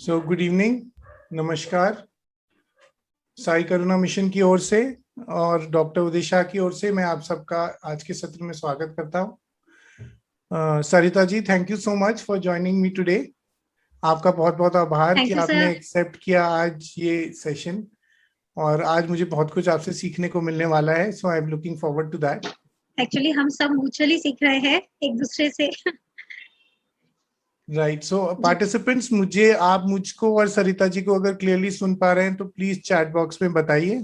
So good evening, नमस्कार। साई करुणा mission की ओर से और डॉक्टर उदय शाह की ओर से मैं आप सबका आज के सत्र में स्वागत करता हूँ। Sarita ji, thank you so much for joining me today. आपका बहुत बहुत आभार कि आपने एक्सेप्ट किया आज ये सेशन, और आज मुझे बहुत कुछ आपसे सीखने को मिलने वाला है। So I am looking forward to that. Actually हम सब म्यूचुअली सीख रहे हैं एक दूसरे से। राइट, सो पार्टिसिपेंट्स, आप मुझको और सरिता जी को अगर क्लियरली सुन पा रहे हैं तो प्लीज चैट बॉक्स में बताइए।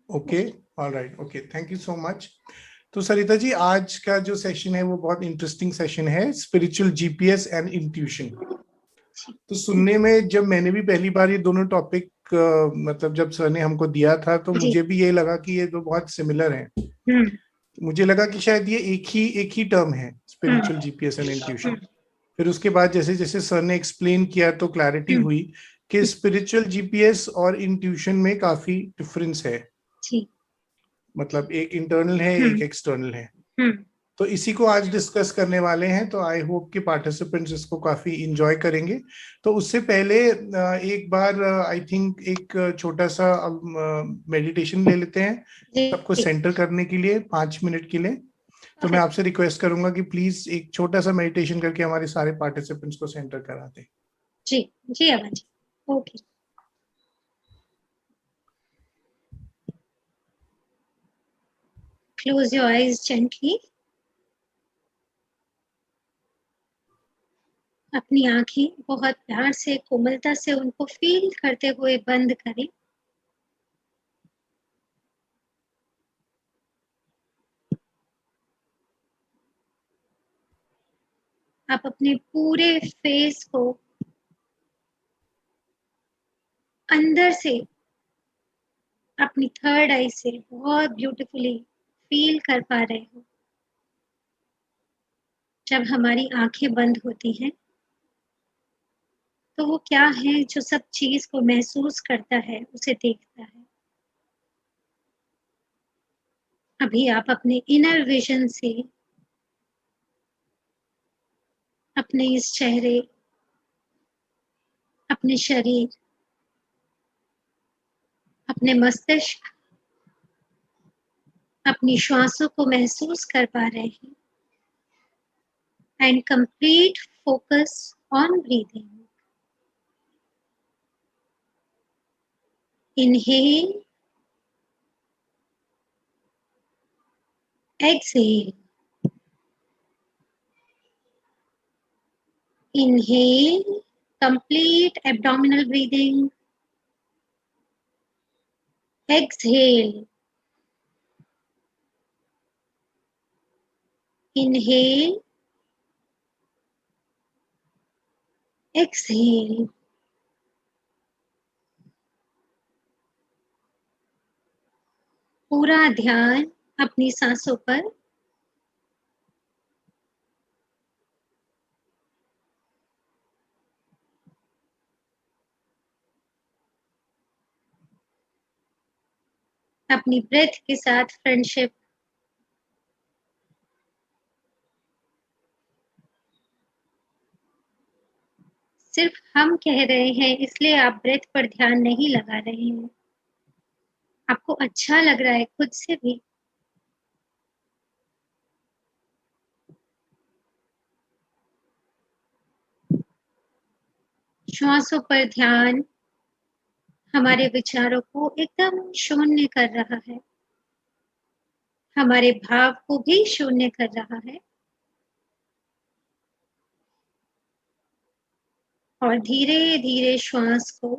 Okay, alright, okay, thank you so much. तो सरिता जी, आज का जो सेशन है वो बहुत इंटरेस्टिंग सेशन है, स्पिरिचुअल जीपीएस एंड इंट्यूशन। तो सुनने में जब मैंने भी पहली बार ये दोनों टॉपिक मतलब जब सर ने हमको दिया था तो मुझे भी ये लगा कि ये तो बहुत सिमिलर है। मुझे लगा कि शायद ये एक ही टर्म है, स्पिरिचुअल जीपीएस एंड इंट्यूशन। फिर उसके बाद जैसे जैसे सर ने एक्सप्लेन किया तो क्लैरिटी हुई कि स्पिरिचुअल जीपीएस और इंट्यूशन में काफी डिफरेंस है। मतलब एक इंटरनल है, एक एक्सटर्नल है। तो इसी को आज डिस्कस करने वाले हैं, तो आई होप कि पार्टिसिपेंट्स इसको काफी इंजॉय करेंगे। तो उससे पहले एक बार आई थिंक एक छोटा सा मेडिटेशन ले लेते हैं सबको सेंटर करने के लिए 5 मिनट के लिए। तो मैं आपसे रिक्वेस्ट करूंगा कि प्लीज एक छोटा सा मेडिटेशन करके हमारे सारे पार्टिसिपेंट्स को सेंटर करा दें। जी जी Aman ji, okay. Close your eyes gently. अपनी आंखें बहुत प्यार से, कोमलता से उनको फील करते हुए बंद करें। आप अपने पूरे फेस को अंदर से अपनी थर्ड आई से बहुत ब्यूटीफुली फील कर पा रहे हो। जब हमारी आंखें बंद होती हैं तो वो क्या है जो सब चीज को महसूस करता है, उसे देखता है। अभी आप अपने इनर विजन से अपने इस चेहरे, अपने शरीर, अपने मस्तिष्क, अपनी श्वासों को महसूस कर पा रहे हैं। And complete focus on breathing. Inhale, exhale. Inhale, complete abdominal breathing. Exhale. Inhale. Exhale. पूरा ध्यान अपनी सांसों पर। अपनी ब्रेथ के साथ फ्रेंडशिप। सिर्फ हम कह रहे हैं इसलिए आप ब्रेथ पर ध्यान नहीं लगा रहे हैं। आपको अच्छा लग रहा है खुद से भी। श्वासों पर ध्यान हमारे विचारों को एकदम शून्य कर रहा है, हमारे भाव को भी शून्य कर रहा है। और धीरे धीरे श्वास को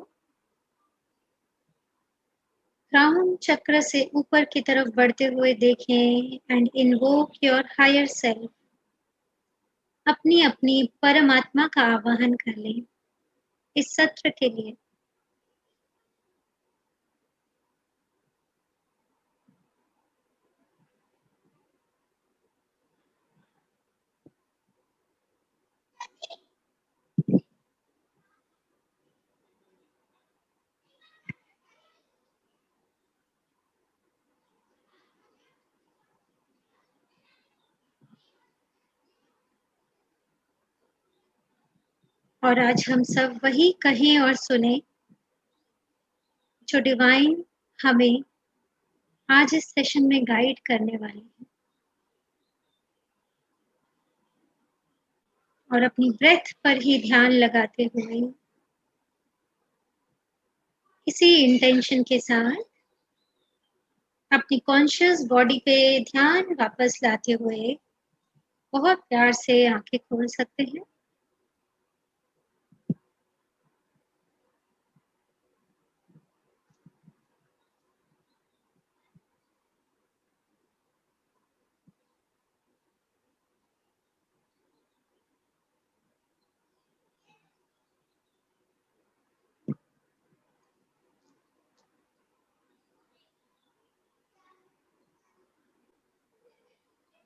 क्राउन चक्र से ऊपर की तरफ बढ़ते हुए देखें। And invoke your higher self. अपनी अपनी परमात्मा का आवाहन कर लें इस सत्र के लिए। और आज हम सब वही कहें और सुने जो डिवाइन हमें आज इस सेशन में गाइड करने वाली है। और अपनी ब्रेथ पर ही ध्यान लगाते हुए इसी इंटेंशन के साथ अपनी कॉन्शियस बॉडी पे ध्यान वापस लाते हुए बहुत प्यार से आंखें खोल सकते हैं।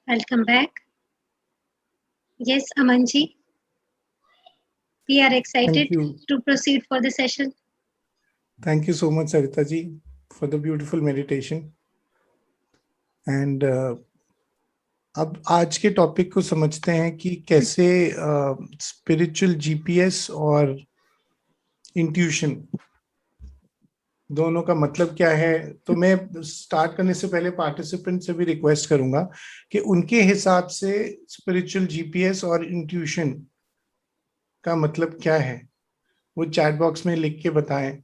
Welcome back. Yes, Aman ji, we are excited Thank you. to proceed for the session. Thank you so much, Sarita ji, for the beautiful meditation. And अब आज के टॉपिक को समझते हैं कि कैसे स्पिरिचुअल जीपीएस और इंट्यूशन दोनों का मतलब क्या है। तो मैं स्टार्ट करने से पहले पार्टिसिपेंट से भी रिक्वेस्ट करूंगा कि उनके हिसाब से स्पिरिचुअल जीपीएस और इंट्यूशन का मतलब क्या है वो चैट बॉक्स में लिख के बताएं,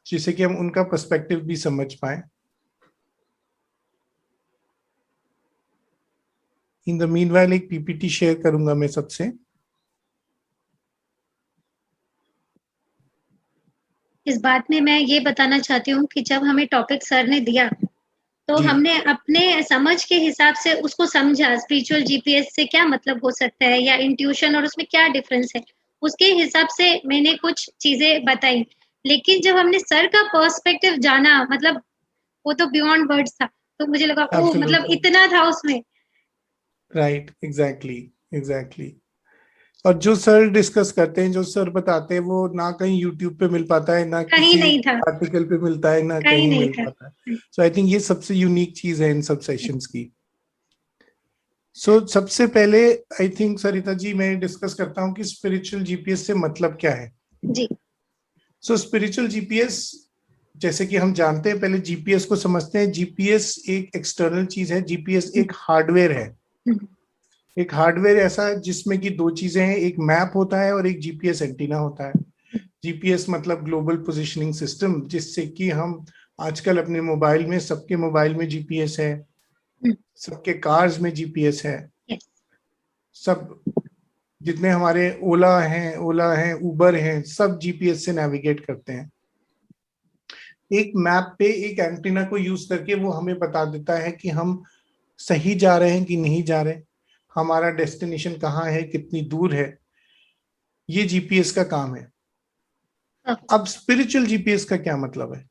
जिससे कि हम उनका पर्सपेक्टिव भी समझ पाए। इन द मीनवाइल एक पीपीटी शेयर करूंगा मैं सबसे। इस बात में मैं ये बताना चाहती हूँ कि जब हमें टॉपिक सर ने दिया तो जी। हमने अपने समझ के हिसाब से उसको समझा, स्पिरिचुअल जीपीएस से क्या मतलब हो सकता है या इंट्यूशन और उसमें क्या डिफरेंस है, उसके हिसाब से मैंने कुछ चीजें बताई। लेकिन जब हमने सर का पर्सपेक्टिव जाना, मतलब वो तो बियॉन्ड वर्ड्स था, तो मुझे लगा ओ मतलब Absolutely. इतना था उसमें। Right, exactly. और जो सर डिस्कस करते हैं, जो सर बताते हैं, वो ना कहीं यूट्यूब पे मिल पाता है, ना कहीं किसी नहीं था, आर्टिकल पे मिलता है, ना कहीं कहीं नहीं मिल था। पाता है। सो आई थिंक ये सबसे यूनिक चीज है इन सब सेशंस की। सो सबसे पहले आई थिंक सरिता जी मैं डिस्कस करता हूँ कि स्पिरिचुअल जीपीएस से मतलब क्या है। जी। सो स्पिरिचुअल जीपीएस, जैसे कि हम जानते हैं, पहले जीपीएस को समझते हैं। जीपीएस एक एक्सटर्नल चीज है, जीपीएस एक हार्डवेयर है। एक हार्डवेयर ऐसा है जिसमें कि दो चीजें हैं, एक मैप होता है और एक जीपीएस एंटीना होता है। जीपीएस मतलब ग्लोबल पोजीशनिंग सिस्टम, जिससे कि हम आजकल अपने मोबाइल में, सबके मोबाइल में जीपीएस है, सबके कार्स में जीपीएस है। सब जितने हमारे ओला हैं, उबर हैं, सब जीपीएस से नेविगेट करते हैं। एक मैप पे एक एंटीना को यूज करके वो हमें बता देता है कि हम सही जा रहे हैं कि नहीं जा रहे, हमारा डेस्टिनेशन कहाँ है, कितनी दूर है। ये जीपीएस का काम है। अब स्पिरिचुअल जीपीएस का क्या मतलब है?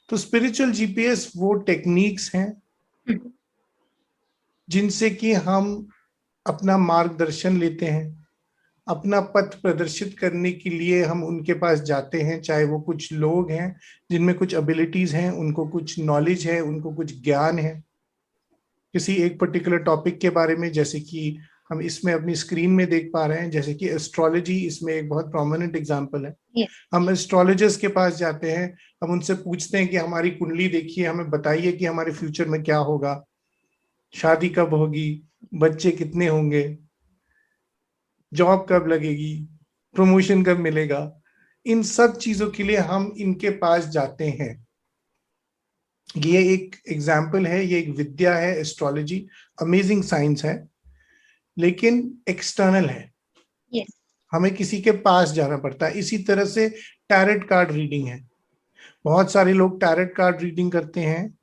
तो स्पिरिचुअल जीपीएस वो टेक्निक्स हैं जिनसे कि हम अपना मार्गदर्शन लेते हैं, अपना पथ प्रदर्शित करने के लिए हम उनके पास जाते हैं। चाहे वो कुछ लोग हैं जिनमें कुछ एबिलिटीज हैं, उनको कुछ नॉलेज है, उनको कुछ ज्ञान है किसी एक पर्टिकुलर टॉपिक के बारे में, जैसे कि हम इसमें अपनी स्क्रीन में देख पा रहे हैं, जैसे कि एस्ट्रोलॉजी इसमें एक बहुत प्रोमिनेंट एग्जांपल है। हम एस्ट्रोलॉजर्स के पास जाते हैं, हम उनसे पूछते हैं कि हमारी कुंडली देखिए, हमें बताइए कि हमारे फ्यूचर में क्या होगा, शादी कब होगी, बच्चे कितने होंगे, जॉब कब लगेगी, प्रमोशन कब मिलेगा। इन सब चीजों के लिए हम इनके पास जाते हैं। ये एक एग्जाम्पल है, ये एक विद्या है एस्ट्रोलॉजी, अमेजिंग साइंस है, लेकिन एक्सटर्नल है। yes. हमें किसी के पास जाना पड़ता है। इसी तरह से टैरेट कार्ड रीडिंग है। बहुत सारे लोग टैरेट कार्ड रीडिंग करते हैं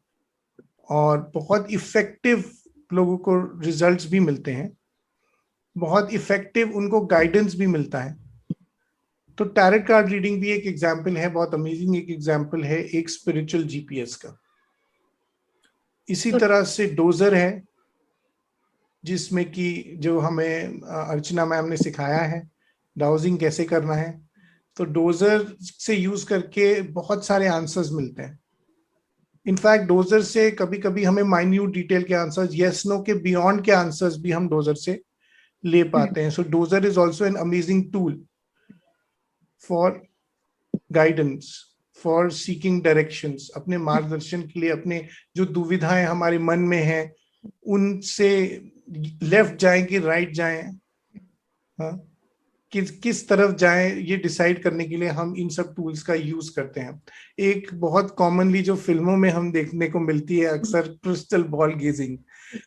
और बहुत इफेक्टिव लोगों को रिजल्ट्स भी मिलते हैं, बहुत इफेक्टिव उनको गाइडेंस भी मिलता है। तो टैरेट कार्ड रीडिंग भी एक एग्जाम्पल है, बहुत अमेजिंग एक एग्जाम्पल है एक स्पिरिचुअल जीपीएस का। इसी तरह से डोजर है, जिसमें कि जो हमें अर्चना मैम ने सिखाया है डाउजिंग कैसे करना है। तो डोजर से यूज करके बहुत सारे आंसर्स मिलते हैं। इनफैक्ट डोजर से कभी कभी हमें माइन्यूट डिटेल के आंसर्स, यस नो के बियॉन्ड के आंसर्स भी हम डोजर से ले पाते हैं. So dowser is also an amazing tool for guidance, for seeking directions, अपने मार्गदर्शन के लिए, अपने जो दुविधाएं हमारे मन में हैं उनसे लेफ्ट जाएं कि राइट जाएं, हाँ, किस तरफ जाएं, ये डिसाइड करने के लिए हम इन सब टूल्स का यूज करते हैं. एक बहुत कॉमनली जो फिल्मों में हम देखने को मिलती है अक्सर, क्रिस्टल बॉल गेजिंग.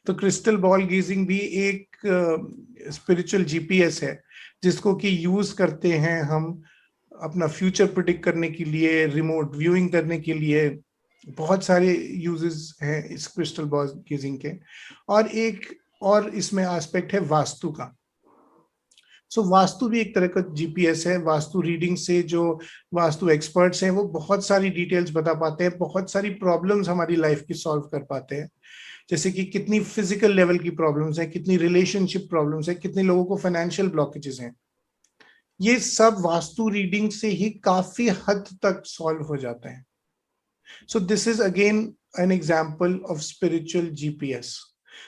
तो क्रिस्टल बॉल गेजिंग भी एक स्पिरिचुअल जीपीएस है जिसको कि यूज करते हैं हम अपना फ्यूचर प्रिडिक्ट करने के लिए, रिमोट व्यूइंग करने के लिए. बहुत सारे यूजेस हैं इस क्रिस्टल बॉल गेजिंग के. और एक और इसमें एस्पेक्ट है वास्तु का. सो वास्तु भी एक तरह का जीपीएस है. वास्तु रीडिंग से जो वास्तु एक्सपर्ट्स हैं वो बहुत सारी डिटेल्स बता पाते हैं, बहुत सारी प्रॉब्लम्स हमारी लाइफ की सॉल्व कर पाते हैं. जैसे कि कितनी फिजिकल लेवल की प्रॉब्लम्स हैं, कितनी रिलेशनशिप प्रॉब्लम्स हैं, कितने लोगों को फाइनेंशियल ब्लॉकेजेस हैं. ये सब वास्तु रीडिंग से ही काफी हद तक सॉल्व हो जाते हैं. So this is again an example of spiritual GPS.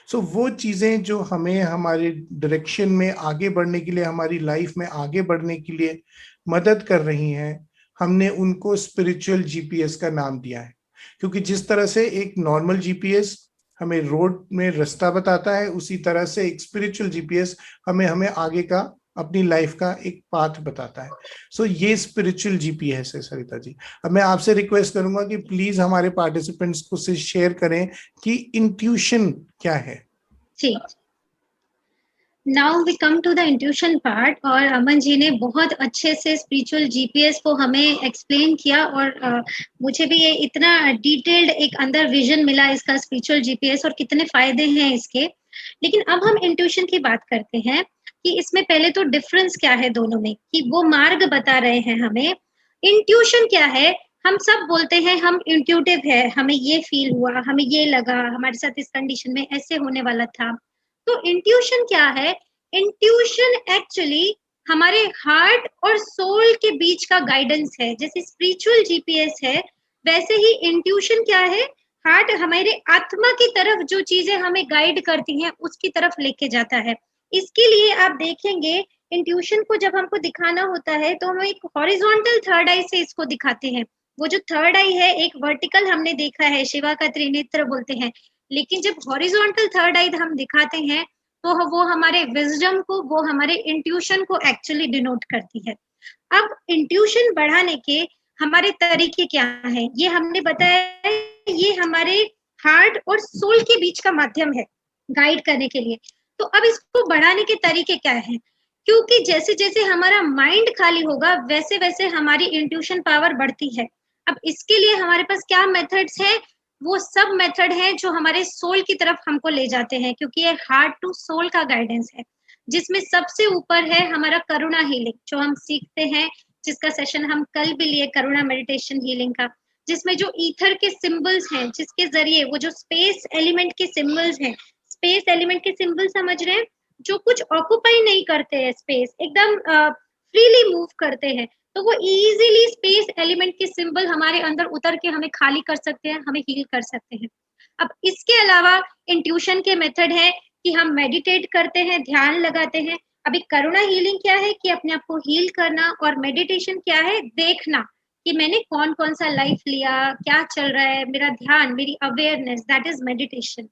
So वो चीजें जो हमें हमारे डायरेक्शन में आगे बढ़ने के लिए, हमारी लाइफ में आगे बढ़ने के लिए मदद कर रही हैं, हमने उनको स्पिरिचुअल जीपीएस का नाम दिया है. क्योंकि जिस तरह से एक नॉर्मल जीपीएस हमें रोड में रास्ता बताता है, उसी तरह से एक स्पिरिचुअल जीपीएस हमें हमें आगे का, अपनी लाइफ का एक पाथ बताता है. सो ये स्पिरिचुअल जीपीएस है सरिता जी. अब मैं आपसे रिक्वेस्ट करूंगा कि प्लीज हमारे पार्टिसिपेंट्स को से शेयर करें कि इंट्यूशन क्या है. जी, now we come to the intuition part. और अमन जी ने बहुत अच्छे से स्पिरिचुअल जीपीएस को हमें एक्सप्लेन किया, और मुझे भी ये इतना डिटेल्ड एक अंदर विजन मिला इसका, स्पिरिचुअल जीपीएस और कितने फायदे हैं इसके. लेकिन अब हम इंट्यूशन की बात करते हैं कि इसमें पहले तो डिफरेंस क्या है दोनों में, कि वो मार्ग बता रहे हैं हमें. इंट्यूशन क्या है? हम सब बोलते हैं हम इंट्यूटिव है, हमें ये फील हुआ, हमें ये लगा, हमारे साथ इस कंडीशन में ऐसे होने वाला था. तो इंट्यूशन क्या है? इंट्यूशन एक्चुअली हमारे हार्ट और सोल के बीच का गाइडेंस है. जैसे स्पिरिचुअल जीपीएस है, वैसे ही इंट्यूशन क्या है? हार्ट हमारे आत्मा की तरफ जो चीजें हमें गाइड करती हैं उसकी तरफ लेके जाता है. इसके लिए आप देखेंगे इंट्यूशन को जब हमको दिखाना होता है तो हम एक हॉरिजॉन्टल थर्ड आई से इसको दिखाते हैं. वो जो थर्ड आई है, एक वर्टिकल हमने देखा है, शिवा का त्रिनेत्र बोलते हैं. लेकिन जब हॉरिजॉन्टल थर्ड आई हम दिखाते हैं तो वो हमारे विजडम को, वो हमारे इंट्यूशन को एक्चुअली डिनोट करती है. अब इंट्यूशन बढ़ाने के हमारे तरीके क्या हैं, ये हमने बताया. ये हमारे हार्ट और सोल के बीच का माध्यम है गाइड करने के लिए. तो अब इसको बढ़ाने के तरीके क्या हैं? क्योंकि जैसे जैसे हमारा माइंड खाली होगा वैसे वैसे हमारी इंट्यूशन पावर बढ़ती है. अब इसके लिए हमारे पास क्या मेथड्स हैं? वो सब मेथड हैं जो हमारे सोल की तरफ हमको ले जाते हैं, क्योंकि ये हार्ट टू सोल का गाइडेंस है. जिसमें सबसे ऊपर है हमारा करुणा हीलिंग, जो हम सीखते हैं, जिसका सेशन हम कल भी लिए, करुणा मेडिटेशन हीलिंग का. जिसमें जो ईथर के सिंबल्स हैं, जिसके जरिए वो जो स्पेस एलिमेंट के सिंबल्स हैं, स्पेस एलिमेंट के सिंबल समझ रहे हैं, जो कुछ ऑक्युपाई नहीं करते हैं स्पेस, एकदम फ्रीली मूव करते हैं, तो वो इजीली स्पेस एलिमेंट के सिंबल हमारे अंदर उतर के हमें खाली कर सकते हैं, हमें हील कर सकते हैं. अब इसके अलावा इंट्यूशन के मेथड है कि हम मेडिटेट करते हैं, ध्यान लगाते हैं. अभी करुणा हीलिंग क्या है? कि अपने आप को हील करना. और मेडिटेशन क्या है? देखना कि मैंने कौन कौन सा लाइफ लिया, क्या चल रहा है, मेरा ध्यान, मेरी अवेयरनेस, दैट इज मेडिटेशन.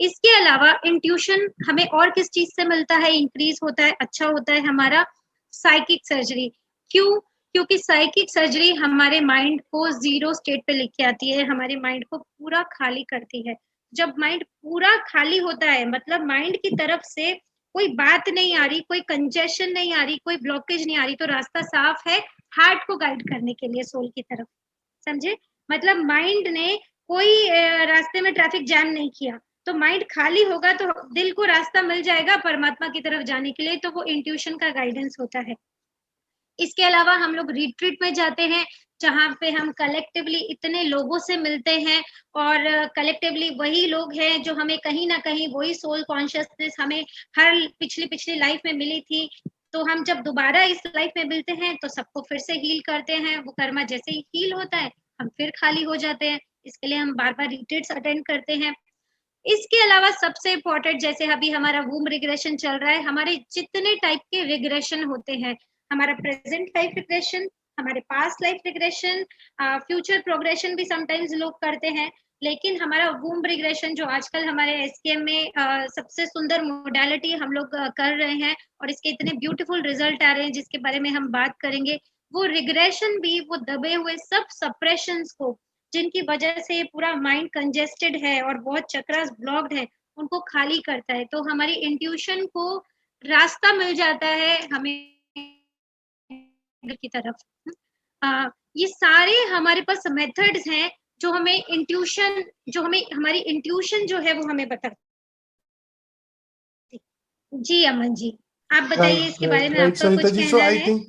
इसके अलावा इंट्यूशन हमें और किस चीज से मिलता है, इंक्रीज होता है, अच्छा होता है? हमारा साइकिक सर्जरी. क्यों? क्योंकि साइकिक सर्जरी हमारे माइंड को जीरो स्टेट पे लेके आती है, हमारे माइंड को पूरा खाली करती है. जब माइंड पूरा खाली होता है, मतलब माइंड की तरफ से कोई बात नहीं आ रही, कोई कंजेशन नहीं आ रही, कोई ब्लॉकेज नहीं आ रही, तो रास्ता साफ है हार्ट को गाइड करने के लिए, सोल की तरफ. समझे? मतलब माइंड ने कोई रास्ते में ट्रैफिक जैम नहीं किया, तो माइंड खाली होगा तो दिल को रास्ता मिल जाएगा परमात्मा की तरफ जाने के लिए. तो वो इंट्यूशन का गाइडेंस होता है. इसके अलावा हम लोग रिट्रीट में जाते हैं, जहाँ पे हम कलेक्टिवली इतने लोगों से मिलते हैं, और कलेक्टिवली वही लोग हैं जो हमें कहीं ना कहीं वही सोल कॉन्शियसनेस हमें हर पिछली पिछली लाइफ में मिली थी. तो हम जब दोबारा इस लाइफ में मिलते हैं तो सबको फिर से हील करते हैं. वो कर्मा जैसे ही हील होता है हम फिर खाली हो जाते हैं. इसके लिए हम बार बार रिट्रीट्स अटेंड करते हैं. इसके अलावा सबसे इम्पोर्टेंट, जैसे अभी हमारा वूम रिग्रेशन चल रहा है, हमारे जितने टाइप के रिग्रेशन होते हैं, हमारा प्रेजेंट लाइफ रिग्रेशन, हमारे past life regression, future progression भी समटाइम्स लोग करते हैं, लेकिन हमारा वूम रिग्रेशन जो आजकल हमारे एसकेएम में सबसे सुंदर मोडालिटी हम लोग कर रहे हैं और इसके इतने ब्यूटीफुल रिजल्ट आ रहे हैं जिसके बारे में हम बात करेंगे, वो रिग्रेशन भी वो दबे हुए सब सप्रेशंस को, जिनकी वजह से पूरा माइंड कंजेस्टेड है और बहुत चक्रास ब्लॉक्ड है, उनको खाली करता है। तो हमारी इंट्यूशन को रास्ता मिल जाता है हमें की तरफ। ये सारे हमारे पास मेथड्स हैं जो हमें इंट्यूशन, जो हमें हमारी इंट्यूशन जो है वो हमें बताती। जी अमन जी, आप बताइए राइट इसके बारे राइट में राइट आपका सरिता कुछ जी। सो कहना है?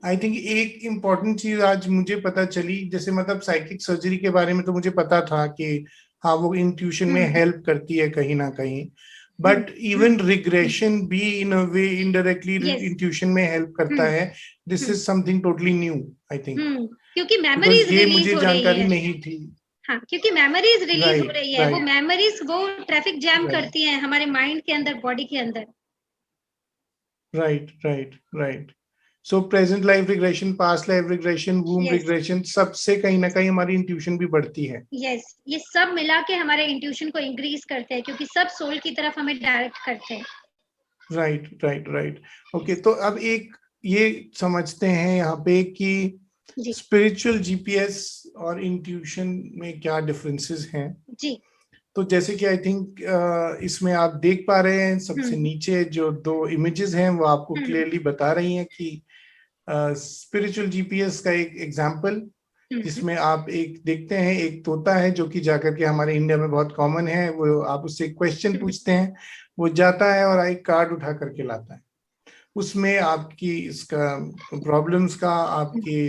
आई थिंक एक इम्पॉर्टेंट चीज आज मुझे पता चली, जैसे मतलब साइकिक सर्जरी के बारे में तो मुझे पता था कि हाँ वो इंट्यूशन में हम्म हेल्प करती है कहीं ना कहीं, हम्म बट इवन रिग्रेशन भी इन अ वे इनडायरेक्टली यस इंट्यूशन में हेल्प करता हम्म है। This is something totally new I think, क्योंकि बिकॉज मेमोरीज ये रिलीज मुझे हो रही जानकारी है। नहीं थी। हाँ, क्योंकि मेमोरीज रिलीज हो राइट रही है, वो राइट मेमोरीज वो ट्रैफिक जैम राइट करती हैं हमारे माइंड के अंदर, बॉडी के अंदर। Right right right. So present life regression, past life regression, womb yes regression, सबसे कहीं ना कहीं हमारी इंट्यूशन भी बढ़ती है। यस, ये सब मिला के हमारे इंट्यूशन को इंक्रीज करते हैं क्योंकि सब सोल की तरफ हमें डायरेक्ट करते हैं। Right right right. ओके, तो अब एक ये समझते हैं यहाँ पे कि जी स्पिरिचुअल जीपीएस और इंट्यूशन में क्या डिफरेंसेस हैं। जी तो जैसे कि आई थिंक इसमें आप देख पा रहे हैं सबसे हम्म नीचे जो दो इमेजेस हैं वो आपको हम्म क्लियरली बता रही हैं कि स्पिरिचुअल जीपीएस का एक एग्जाम्पल, हम्म जिसमें आप एक देखते हैं एक तोता है जो कि जाकर के, हमारे इंडिया में बहुत कॉमन है, वो आप उससे क्वेश्चन हम्म पूछते हैं, वो जाता है और एक कार्ड उठा करके लाता है, उसमें आपकी इसका प्रॉब्लम्स का, आपके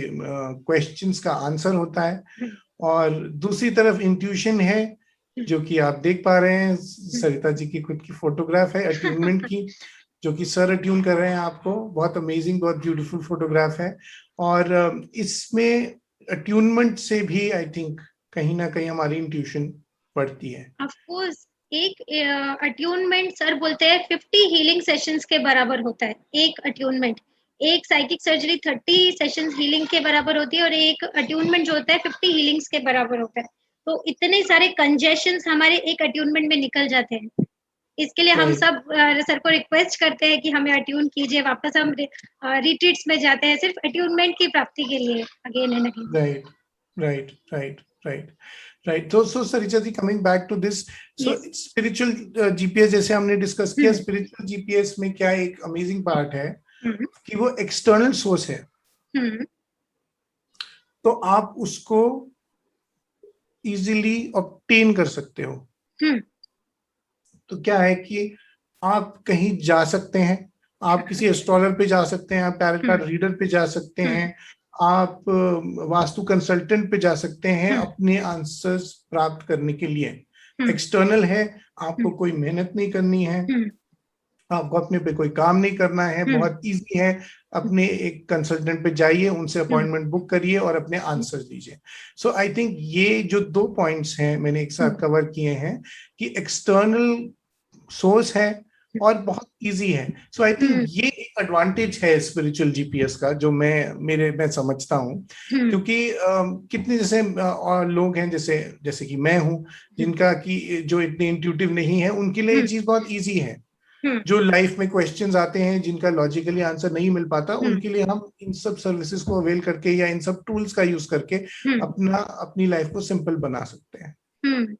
क्वेश्चंस का आंसर होता है। हम्म और दूसरी तरफ इंट्यूशन है, जो कि आप देख पा रहे हैं, हम्म सरिता जी की खुद की फोटोग्राफ है अट्यूनमेंट की, जो कि सर अट्यून कर रहे हैं आपको, बहुत अमेजिंग, बहुत ब्यूटीफुल फोटोग्राफ है। और इसमें अट्यूनमेंट से भी आई थिंक कहीं ना कहीं हमारी इंट्यूशन बढ़ती है। ऑफ कोर्स, एक अट्यूनमेंट सर बोलते हैं 50 हीलिंग सेशंस के बराबर होता है। एक अट्यूनमेंट, एक साइकिक सर्जरी 30 सेशंस हीलिंग के बराबर होती है और एक अट्यूनमेंट जो होता है 50 हीलिंग्स के बराबर होता है। तो इतने सारे कंजेशंस हमारे एक अट्यूनमेंट में निकल जाते हैं। इसके लिए हम राइट सब सर को रिक्वेस्ट करते हैं कि हमें अट्यून कीजिए, वापस हम रिट्रीट्स में जाते हैं सिर्फ अट्यूनमेंट की प्राप्ति के लिए, again and again. Right right right right right. तो so Sarita ji, coming back to this, so yes spiritual GPS जैसे हमने डिस्कस किया, स्पिरिचुअल जीपीएस में क्या एक अमेजिंग पार्ट है कि वो एक्सटर्नल सोर्स है, तो आप उसको इजीली ऑब्टेन कर सकते हो। तो क्या है कि आप कहीं जा सकते हैं, आप किसी एस्ट्रोलर पे जा सकते हैं, आप टैरो कार्ड रीडर पे जा सकते हैं, आप वास्तु कंसल्टेंट पे जा सकते हैं अपने आंसर्स प्राप्त करने के लिए। एक्सटर्नल है, आपको कोई मेहनत नहीं करनी है, आपको अपने पे कोई काम नहीं करना है, बहुत इजी है। अपने एक कंसल्टेंट पे जाइए, उनसे अपॉइंटमेंट बुक करिए और अपने आंसर दीजिए। सो आई थिंक ये जो दो पॉइंट्स हैं मैंने एक साथ कवर किए हैं कि एक्सटर्नल सोर्स है और बहुत इजी है। सो आई थिंक ये एक एडवांटेज है स्पिरिचुअल जीपीएस का, जो मैं समझता हूँ, क्योंकि कितने जैसे और लोग हैं, जैसे जैसे कि मैं हूँ, जिनका कि जो इतने इंट्यूटिव नहीं है, उनके लिए ये चीज बहुत इजी है। जो लाइफ में क्वेश्चंस आते हैं जिनका लॉजिकली आंसर नहीं मिल पाता, उनके लिए हम इन सब सर्विसेज को अवेल करके या इन सब टूल्स का यूज करके अपनी लाइफ को सिंपल बना सकते हैं।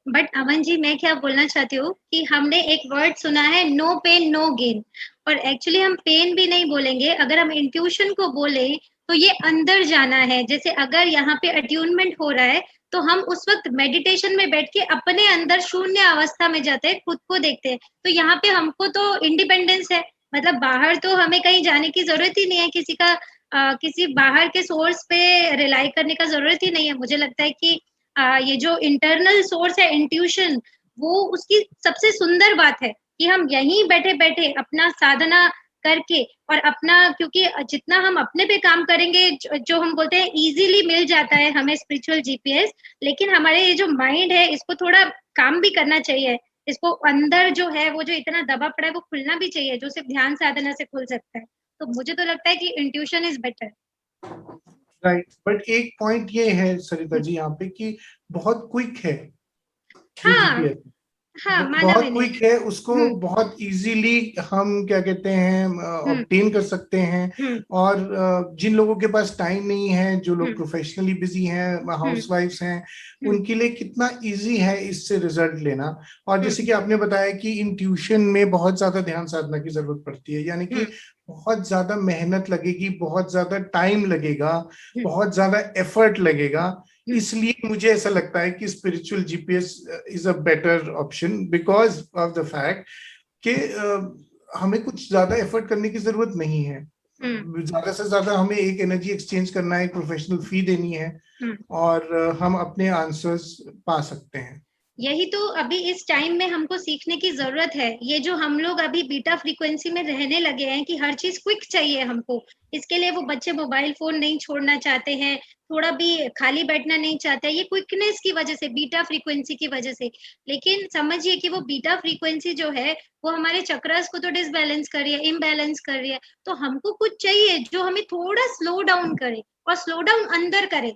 बट अमन जी, मैं क्या बोलना चाहती हूँ कि हमने एक वर्ड सुना है, नो पेन नो गेन, और एक्चुअली हम पेन भी नहीं बोलेंगे। अगर हम इंट्यूशन को बोले तो ये अंदर जाना है। जैसे अगर यहाँ पे अट्यूनमेंट हो रहा है तो हम उस वक्त मेडिटेशन में बैठ के अपने अंदर शून्य अवस्था में जाते हैं, खुद को देखते हैं। तो यहाँ पे हमको तो इंडिपेंडेंस है, मतलब बाहर तो हमें कहीं जाने की जरूरत ही नहीं है, किसी बाहर के सोर्स पे रिलाई करने का जरूरत ही नहीं है। मुझे लगता है कि ये जो इंटरनल सोर्स है इंट्यूशन, वो उसकी सबसे सुंदर बात है कि हम यहीं बैठे बैठे अपना साधना करके और अपना, क्योंकि जितना हम अपने पे काम करेंगे, जो हम बोलते हैं इजीली मिल जाता है हमें स्पिरिचुअल जीपीएस, लेकिन हमारे ये जो माइंड है इसको थोड़ा काम भी करना चाहिए। इसको अंदर जो है वो जो इतना दबा पड़ा है वो खुलना भी चाहिए, जो सिर्फ ध्यान साधना से खुल सकता है। तो मुझे तो लगता है कि intuition is better. Right, but एक पॉइंट ये है सरिता जी यहाँ पे कि बहुत क्विक है जो हाँ, जीपीएस, हाँ, माना बहुत मैंने। क्विक है, उसको हुँ, बहुत इजीली हम क्या कहते हैं हुँ, ऑब्टेन कर सकते हैं। हुँ, और जिन लोगों के पास टाइम नहीं है, जो हुँ, लोग प्रोफेशनली बिजी हैं, हुँ, हाउसवाइफ्स हैं, हुँ, उनके लिए कितना इजी है इससे रिजल्ट लेना। और हुँ, जैसे कि आपने बताया कि इन ट्यूशन में बहुत ज्यादा ध्यान साधना की जरूरत पड़ती है, यानी हुँ, कि बहुत ज्यादा मेहनत लगेगी, बहुत ज्यादा टाइम लगेगा, हुँ, बहुत ज्यादा एफर्ट लगेगा। हुँ, इसलिए मुझे ऐसा लगता है कि spiritual GPS is a better option because of the fact कि हमें कुछ ज्यादा एफर्ट करने की जरूरत नहीं है। हुँ, ज्यादा से ज्यादा हमें एक एनर्जी एक्सचेंज करना है, एक प्रोफेशनल फी देनी है, हुँ। और हम अपने आंसर्स पा सकते हैं। यही तो अभी इस टाइम में हमको सीखने की ज़रूरत है। ये जो हम लोग अभी बीटा फ्रीक्वेंसी में रहने लगे हैं कि हर चीज़ क्विक चाहिए हमको। इसके लिए वो बच्चे मोबाइल फ़ोन नहीं छोड़ना चाहते हैं, थोड़ा भी खाली बैठना नहीं चाहते हैं, ये क्विकनेस की वज़ह से, बीटा फ्रीक्वेंसी की वज़ह से। लेकिन समझिए कि वो बीटा फ्रीक्वेंसी जो है, वो हमारे चक्रास को तो डिसबैलेंस कर रही है, इम्बैलेंस कर रही है। तो हमको कुछ चाहिए जो हमें थोड़ा स्लो डाउन करे और स्लो डाउन अंदर करे।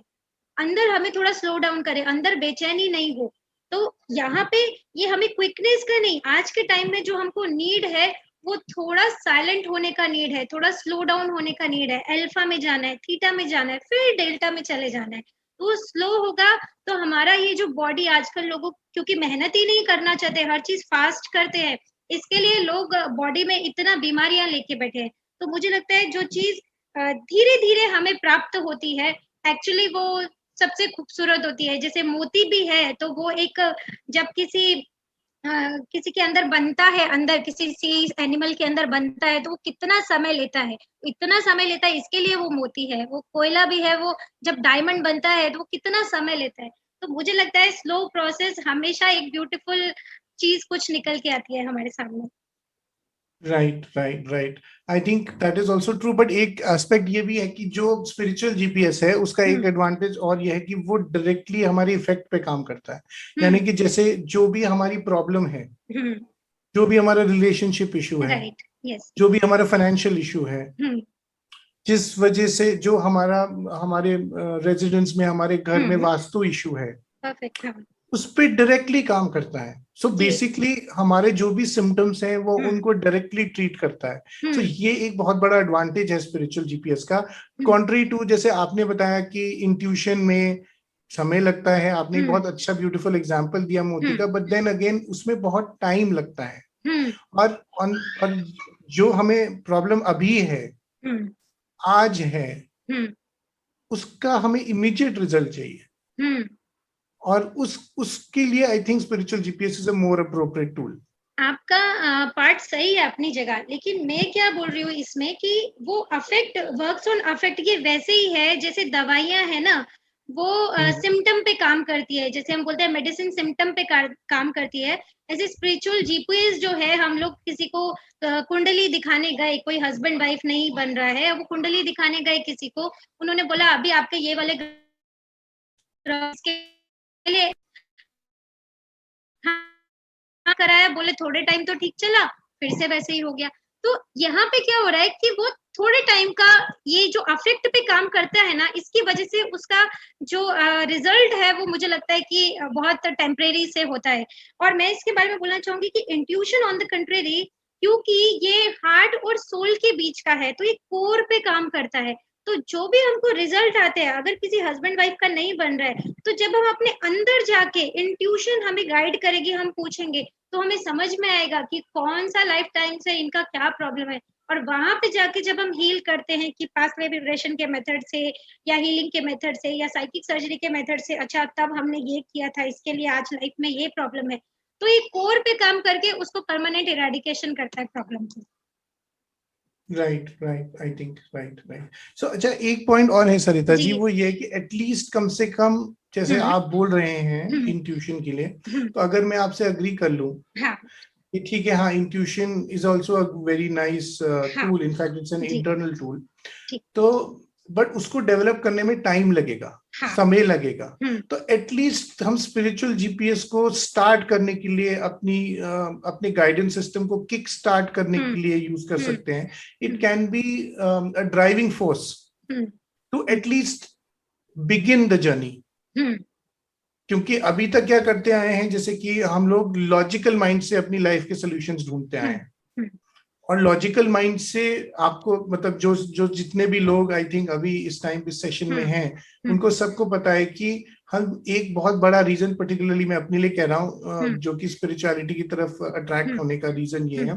अंदर हमें थोड़ा स्लो डाउन करे, अंदर बेचैनी नहीं हो। तो यहाँ पे ये हमें क्विकनेस का नहीं, आज के टाइम में जो हमको नीड है, वो थोड़ा साइलेंट होने का नीड है, थोड़ा स्लो डाउन होने का नीड है। अल्फा में जाना है, थीटा में जाना है, फिर डेल्टा में चले जाना है। तो स्लो होगा तो हमारा ये जो बॉडी आजकल लोगों क्योंकि मेहनत ही नहीं करना चाहते, हर चीज़ फास्ट करते हैं, इसके लिए लोग बॉडी में इतना बीमारियाँ लेके बैठे हैं। तो मुझे लगता है जो चीज़ धीरे-धीरे हमें प्राप्त होती है, एक्चुअली वो सबसे खूबसूरत होती है। जैसे मोती भी है तो वो एक जब किसी के अंदर बनता है, अंदर किसी चीज़ एनिमल के अंदर बनता है तो वो कितना समय लेता है। इतना समय लेता है इसके लिए वो मोती है। वो कोयला भी है, वो जब डायमंड बनता है तो वो कितना समय लेता है। तो मुझे लगता है स्लो प्रोसेस हमेशा एक ब्यूटीफुल चीज़ कुछ निकल के आती है हमारे सामने। Right, right, right. I think that is also true, but एक एस्पेक्ट ये भी है कि जो स्पिरिचुअल जीपीएस है उसका हुँ, एक एडवांटेज और ये है कि वो डायरेक्टली हमारी इफेक्ट पे काम करता है। हुँ, यानी कि जैसे जो भी हमारी प्रॉब्लम है, हुँ, जो भी हमारा रिलेशनशिप इशू है, राइट, यस, जो भी हमारा फाइनेंशियल इशू है, हुँ, जिस वजह से जो हमारे रेजिडेंस में, हमारे घर हुँ, में वास्तु इशू है, परफेक्ट, हाँ, उस पे डायरेक्टली काम करता है। सो जी, बेसिकली हमारे जो भी सिम्टम्स हैं वो हुँ, उनको डायरेक्टली ट्रीट करता है। हुँ, सो ये एक बहुत बड़ा एडवांटेज है स्पिरिचुअल जीपीएस का। हुँ, कॉन्ट्री टू जैसे आपने बताया कि इंट्यूशन में समय लगता है, आपने एक हुँ, बहुत अच्छा ब्यूटीफुल एग्जांपल दिया मोती हुँ, का, बट देन अगेन उसमें बहुत टाइम लगता है। हुँ, और जो हमें प्रॉब्लम अभी है, हुँ, आज है, हुँ, उसका हमें इमीडिएट रिजल्ट चाहिए। हुँ। और उसके लिए I think spiritual GPS is a more appropriate tool. आपका पार्ट सही है अपनी जगह, लेकिन मैं क्या बोल रही हूँ इसमें कि वो अफ़ेक्ट वर्क्स ऑन अफ़ेक्ट ये वैसे ही है जैसे दवाइयाँ हैं ना, वो सिम्पटम पे काम करती है। जैसे हम बोलते हैं मेडिसिन सिम्पटम पे काम करती है, ऐसे स्पिरिचुअल जीपीएस जो है हम लोग किसी को कुंडली दिखाने गए, कोई हस्बैंड वाइफ नहीं बन रहा है, वो कुंडली दिखाने गए किसी को, उन्होंने बोला अभी आपके ये वाले ग्रह के लिए हाँ, कराया, बोले थोड़े टाइम तो ठीक चला, फिर से वैसे ही हो गया। तो यहाँ पे क्या हो रहा है कि वो थोड़े टाइम का ये जो अफ़ेक्ट पे काम करता है ना, इसकी वज़ह से उसका जो रिज़ल्ट है वो मुझे लगता है कि बहुत टेम्परेरी से होता है। और मैं इसके बारे में बोलना चाहूँगी कि इंट्यूशन ऑन द कंट्रेरी क्योंकि ये हार्ट और सोल के बीच का है, तो ये कोर पे काम करता है। तो जो भी हमको रिज़ल्ट आते हैं, अगर किसी हस्बैंड वाइफ का नहीं बन रहा है, तो जब हम अपने अंदर जाके इंट्यूशन हमें गाइड करेगी, हम पूछेंगे, तो हमें समझ में आएगा कि कौन-सा लाइफ टाइम से इनका क्या प्रॉब्लम है। और वहाँ पे जाके जब हम हील करते हैं कि पास्ट लाइफ रिग्रेशन के मेथड से या हीलिंग के मेथड से या साइकिक सर्जरी के मेथड से, अच्छा तब हमने ये किया था, इसके लिए आज लाइफ में ये प्रॉब्लम है। तो ये कोर पे काम करके उसको परमानेंट इरेडिकेशन करता है प्रॉब्लम को। Right, right, I think right, right. So अच्छा, एक पॉइंट और है सरिता जी। जी, वो ये है कि एटलीस्ट कम से कम जैसे हुँ, आप बोल रहे हैं हुँ, इंट्यूशन के लिए, हुँ, तो अगर मैं आपसे अग्री कर लूं हाँ, कि ठीक है, हाँ, intuition is also a very nice हाँ, टूल, इनफैक्ट इट्स एन जी, इंटरनल टूल। ठीक। तो बट उसको डेवलप करने में टाइम लगेगा, हाँ, समय लगेगा। हम्म, तो एटलीस्ट हम स्पिरिचुअल जीपीएस को स्टार्ट करने के लिए अपने गाइडेंस सिस्टम को किक स्टार्ट करने के लिए यूज कर सकते हैं। It can be a driving force to at least begin the journey. क्योंकि अभी तक क्या करते आए हैं, जैसे कि हम लोग लॉजिकल माइंड से अपनी लाइफ के सॉल्यूशंस ढूंढते आए हैं, और लॉजिकल माइंड से आपको मतलब जो जो जितने भी लोग आई थिंक अभी इस टाइम इस सेशन में हैं, उनको सबको पता है कि हम एक बहुत बड़ा रीजन, पर्टिकुलरली मैं अपने लिए कह रहा हूँ, जो कि स्पिरिचुअलिटी की तरफ अट्रैक्ट होने का रीजन ये है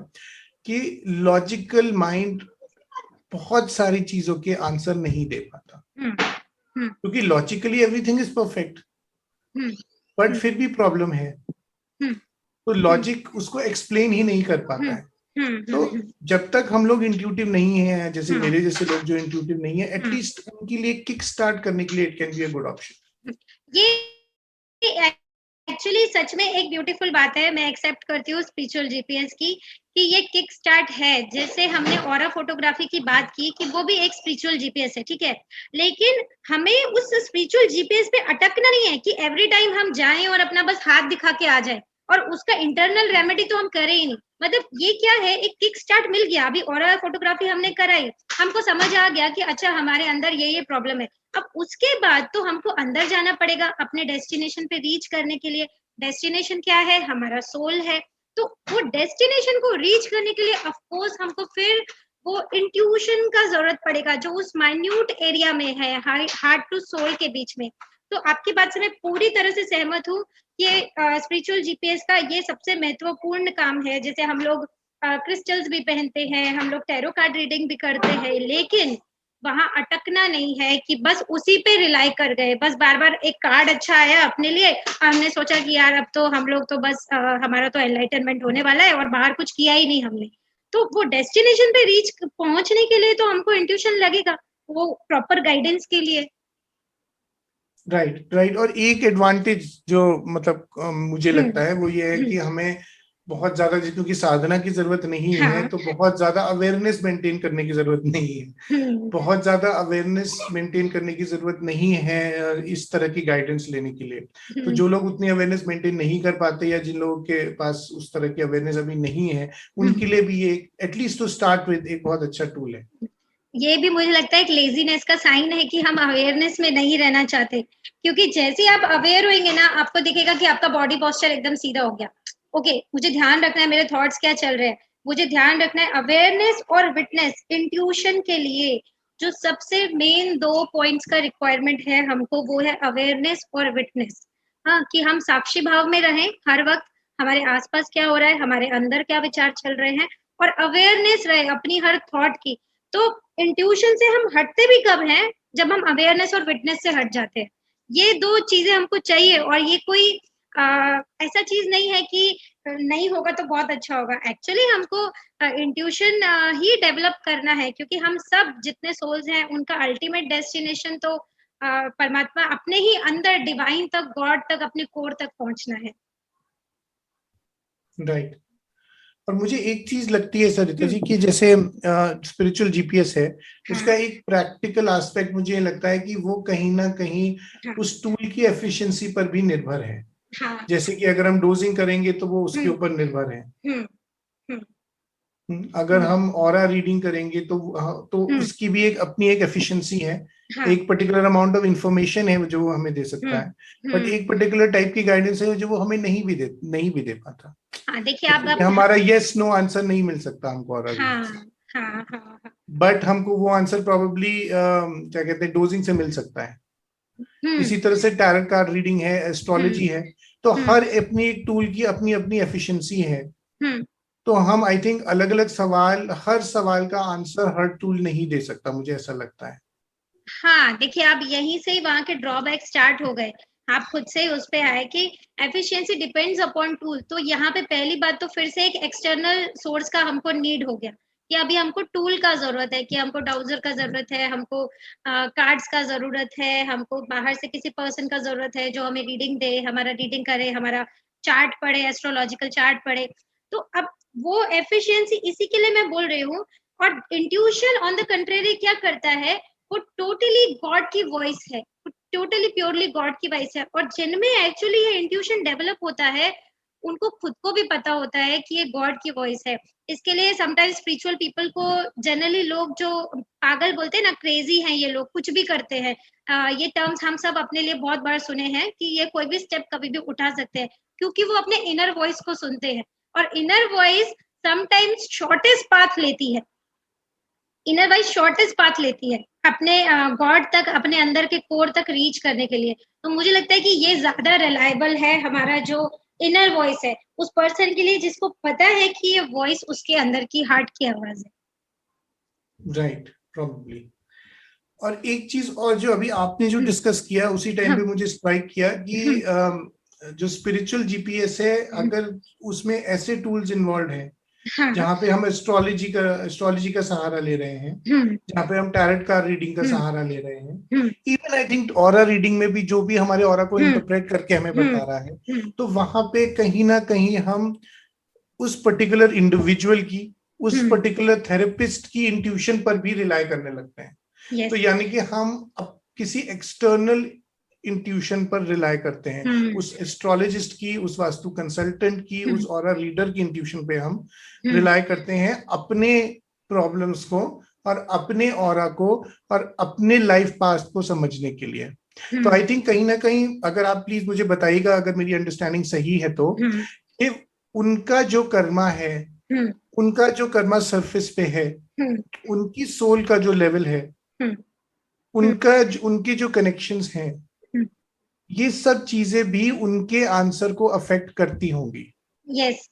कि लॉजिकल माइंड बहुत सारी चीजों के आंसर नहीं दे पाता, क्योंकि logically everything is perfect, but फिर भी प्रॉब्लम है। तो लॉजिक उसको एक्सप्लेन ही नहीं कर पाता है। तो जब तक हम लोग इंट्यूटिव नहीं है, जैसे मेरे जैसे लोग जो इंट्यूटिव नहीं है, एटलीस्ट उनके लिए किक स्टार्ट करने के लिए it can be a good option. ये एक्चुअली सच में एक ब्यूटीफुल बात है, मैं एक्सेप्ट करती हूँ स्पिरिचुअल जीपीएस की कि ये किक स्टार्ट है। जैसे हमने ऑरा फोटोग्राफी की बात की कि वो भी एक स्पिरिचुअल जीपीएस है, ठीक है, लेकिन हमें उस स्पिरिचुअल जीपीएस पे अटकना नहीं है कि एवरी टाइम हम जाएं और अपना बस हाथ दिखा के आ जाए और उसका इंटरनल रेमेडी तो हम करें ही नहीं। मतलब ये क्या है, एक किक स्टार्ट मिल गया, अभी ऑरा फोटोग्राफी हमने कराई, हमको समझ आ गया कि अच्छा हमारे अंदर ये प्रॉब्लम है। अब उसके बाद तो हमको अंदर जाना पड़ेगा अपने डेस्टिनेशन पे रीच करने के लिए। डेस्टिनेशन क्या है, हमारा सोल है। तो वो डेस्टिनेशन को रीच करने के लिए ऑफ कोर्स हमको फिर वो इंट्यूशन का जरूरत पड़ेगा, जो उस माइन्यूट एरिया में है, हार्ट टू सोल के बीच में। तो आपकी बात से मैं पूरी तरह से सहमत हूँ। ये स्पिरिचुअल जीपीएस का ये सबसे महत्वपूर्ण काम है। जैसे हम लोग क्रिस्टल्स भी पहनते हैं, हम लोग टैरो कार्ड रीडिंग भी करते हैं, लेकिन वहां अटकना नहीं है कि बस उसी पे रिलाई कर गए। बस बार बार एक कार्ड अच्छा आया अपने लिए, हमने सोचा कि यार अब तो हम लोग तो बस हमारा तो एनलाइटनमेंट होने वाला है और बाहर कुछ किया ही नहीं हमने। तो वो डेस्टिनेशन पे रीच पहुंचने के लिए तो हमको इंट्यूशन लगेगा, वो प्रॉपर गाइडेंस के लिए। राइट। और एक एडवांटेज जो मतलब मुझे लगता है वो ये है कि हमें बहुत ज्यादा, क्योंकि साधना की जरूरत नहीं है, हाँ, तो बहुत ज्यादा अवेयरनेस मेंटेन करने की जरूरत नहीं है। बहुत ज्यादा अवेयरनेस मेंटेन करने की जरूरत नहीं है इस तरह की गाइडेंस लेने के लिए। तो जो लोग उतनी अवेयरनेस मेंटेन नहीं कर पाते, या जिन लोगों के पास उस तरह की अवेयरनेस अभी नहीं है, उनके लिए भी ये एटलीस्ट टू स्टार्ट विद एक बहुत अच्छा टूल है। ये भी मुझे लगता है एक लेजीनेस का साइन है कि हम अवेयरनेस में नहीं रहना चाहते, क्योंकि जैसे आप अवेयर होंगे ना, आपको दिखेगा कि आपका बॉडी पोस्चर एकदम सीधा हो गया। ओके, मुझे ध्यान रखना है मेरे थॉट्स क्या चल रहे हैं, मुझे ध्यान रखना है। अवेयरनेस और विटनेस इंट्यूशन के लिए जो सबसे मेन 2 पॉइंट्स का रिक्वायरमेंट है हमको, वो है अवेयरनेस और विटनेस। हाँ, कि हम साक्षी भाव में रहें हर वक्त, हमारे आसपास क्या हो रहा है, हमारे अंदर क्या विचार चल रहे हैं, और अवेयरनेस रहे अपनी हर थॉट की। तो इंट्यूशन से हम हटते भी कब हैं, जब हम अवेयरनेस और विटनेस से हट जाते हैं। ये 2 चीजें हमको चाहिए, और ये कोई ऐसा चीज नहीं है कि नहीं होगा तो बहुत अच्छा होगा। एक्चुअली हमको इंट्यूशन ही डेवलप करना है, क्योंकि हम सब जितने सोल्स हैं उनका अल्टीमेट डेस्टिनेशन तो परमात्मा, अपने ही अंदर डिवाइन तक, गॉड तक, अपने कोर तक पहुंचना है। राइट। और मुझे एक चीज लगती है सरिता जी कि जैसे स्पिरिचुअल जीपीएस है, उसका एक प्रैक्टिकल एस्पेक्ट मुझे लगता है कि वो कहीं ना कहीं उस टूल की एफिशिएंसी पर भी निर्भर है। जैसे कि अगर हम डोजिंग करेंगे तो वो उसके ऊपर निर्भर है। अगर हम ऑरा रीडिंग करेंगे तो उसकी भी एक अपनी एक एफिशिएंसी है। एक पर्टिकुलर अमाउंट ऑफ इंफॉर्मेशन है जो वो हमें दे सकता है, बट एक पर्टिकुलर टाइप की गाइडेंस है जो वो हमें नहीं भी दे पाता। देखिए आप हमारा यस नो आंसर नहीं मिल सकता हमको ऑरा रीडिंग से, बट हमको वो आंसर प्रोबेबली क्या कहते हैं डोजिंग से मिल सकता है। इसी तरह से टैरो कार्ड रीडिंग है, एस्ट्रोलॉजी है, तो हर अपनी एक टूल की अपनी अपनी एफिशिएंसी है। तो हम आई थिंक अलग अलग हर सवाल का आंसर हर टूल नहीं दे सकता, मुझे ऐसा लगता है। हाँ, देखिए आप यहीं से ही वहां के ड्रॉबैक स्टार्ट हो गए। आप खुद से ही उस पे आए कि एफिशिएंसी डिपेंड्स अपॉन टूल। तो यहाँ पे पहली बात तो फिर से एक एक्सटर्नल सोर्स का हमको नीड हो गया कि अभी हमको टूल का जरूरत है, कि हमको डाउजर का जरूरत है, हमको कार्ड्स का जरूरत है, हमको बाहर से किसी पर्सन का जरूरत है जो हमें रीडिंग दे, हमारा रीडिंग करे, हमारा चार्ट पढ़े, एस्ट्रोलॉजिकल चार्ट पढ़े। तो अब वो एफिशिएंसी इसी के लिए मैं बोल रही हूँ। और इंट्यूशन ऑन द कंट्रेरी क्या करता है, वो टोटली गॉड की वॉइस है, टोटली प्योरली गॉड की वॉइस है। और जिनमें एक्चुअली ये इंट्यूशन डेवलप होता है, उनको खुद को भी पता होता है कि ये गॉड की वॉइस है। इसके लिए समटाइम्स स्पिरिचुअल पीपल को जनरली लोग जो पागल बोलते हैं ना, क्रेजी हैं ये लोग, कुछ भी करते हैं। ये टर्म्स हम सब अपने लिए बहुत बार सुने हैं कि ये कोई भी स्टेप कभी भी उठा सकते हैं, क्योंकि वो अपने इनर वॉइस को सुनते हैं। और inner voice sometimes shortest path लेती है, इनर वॉइस शॉर्टेस्ट पाथ लेती है अपने गॉड तक, अपने अंदर के कोर तक रीच करने के लिए। तो मुझे लगता है कि ये ज्यादा रिलायबल है हमारा जो इनर वॉइस है, उस पर्सन के लिए जिसको पता है कि ये वॉइस उसके अंदर की हार्ट की आवाज है। Right, probably. और एक चीज और जो अभी आपने जो डिस्कस किया उसी टाइम पे मुझे स्ट्राइक किया कि जो स्पिरिचुअल जीपीएस है, अगर उसमें ऐसे टूल्स इन्वॉल्व हैं जहाँ पे हम एस्ट्रोलॉजी का सहारा ले रहे हैं, जहाँ पे हम टैरेट कार्ड रीडिंग का सहारा ले रहे हैं, even I think aura reading में भी जो भी हमारे ऑरा को इंटरप्रेट करके हमें बता रहा है, तो वहां पे कहीं ना कहीं हम उस पर्टिकुलर इंडिविजुअल की, उस पर्टिकुलर थेरेपिस्ट की इंट्यूशन पर भी रिलाई करने लगते हैं। Yes. तो यानी कि हम अब किसी एक्सटर्नल इंट्यूशन पर रिलाई करते हैं, उस एस्ट्रोलॉजिस्ट की, उस वास्तु कंसल्टेंट की, उस ऑरा रीडर की इंट्यूशन पे हम रिलाई करते हैं अपने प्रॉब्लम्स को और अपने ऑरा को और अपने लाइफ पास्ट को समझने के लिए। तो आई थिंक कहीं ना कहीं, अगर आप प्लीज मुझे बताइएगा अगर मेरी अंडरस्टैंडिंग सही है, तो कि उनका जो कर्मा है, उनका जो कर्मा सरफेस पे है, उनकी सोल का जो लेवल है, उनके जो कनेक्शंस हैं, ये सब चीजें भी उनके आंसर को अफेक्ट करती होंगी। यस,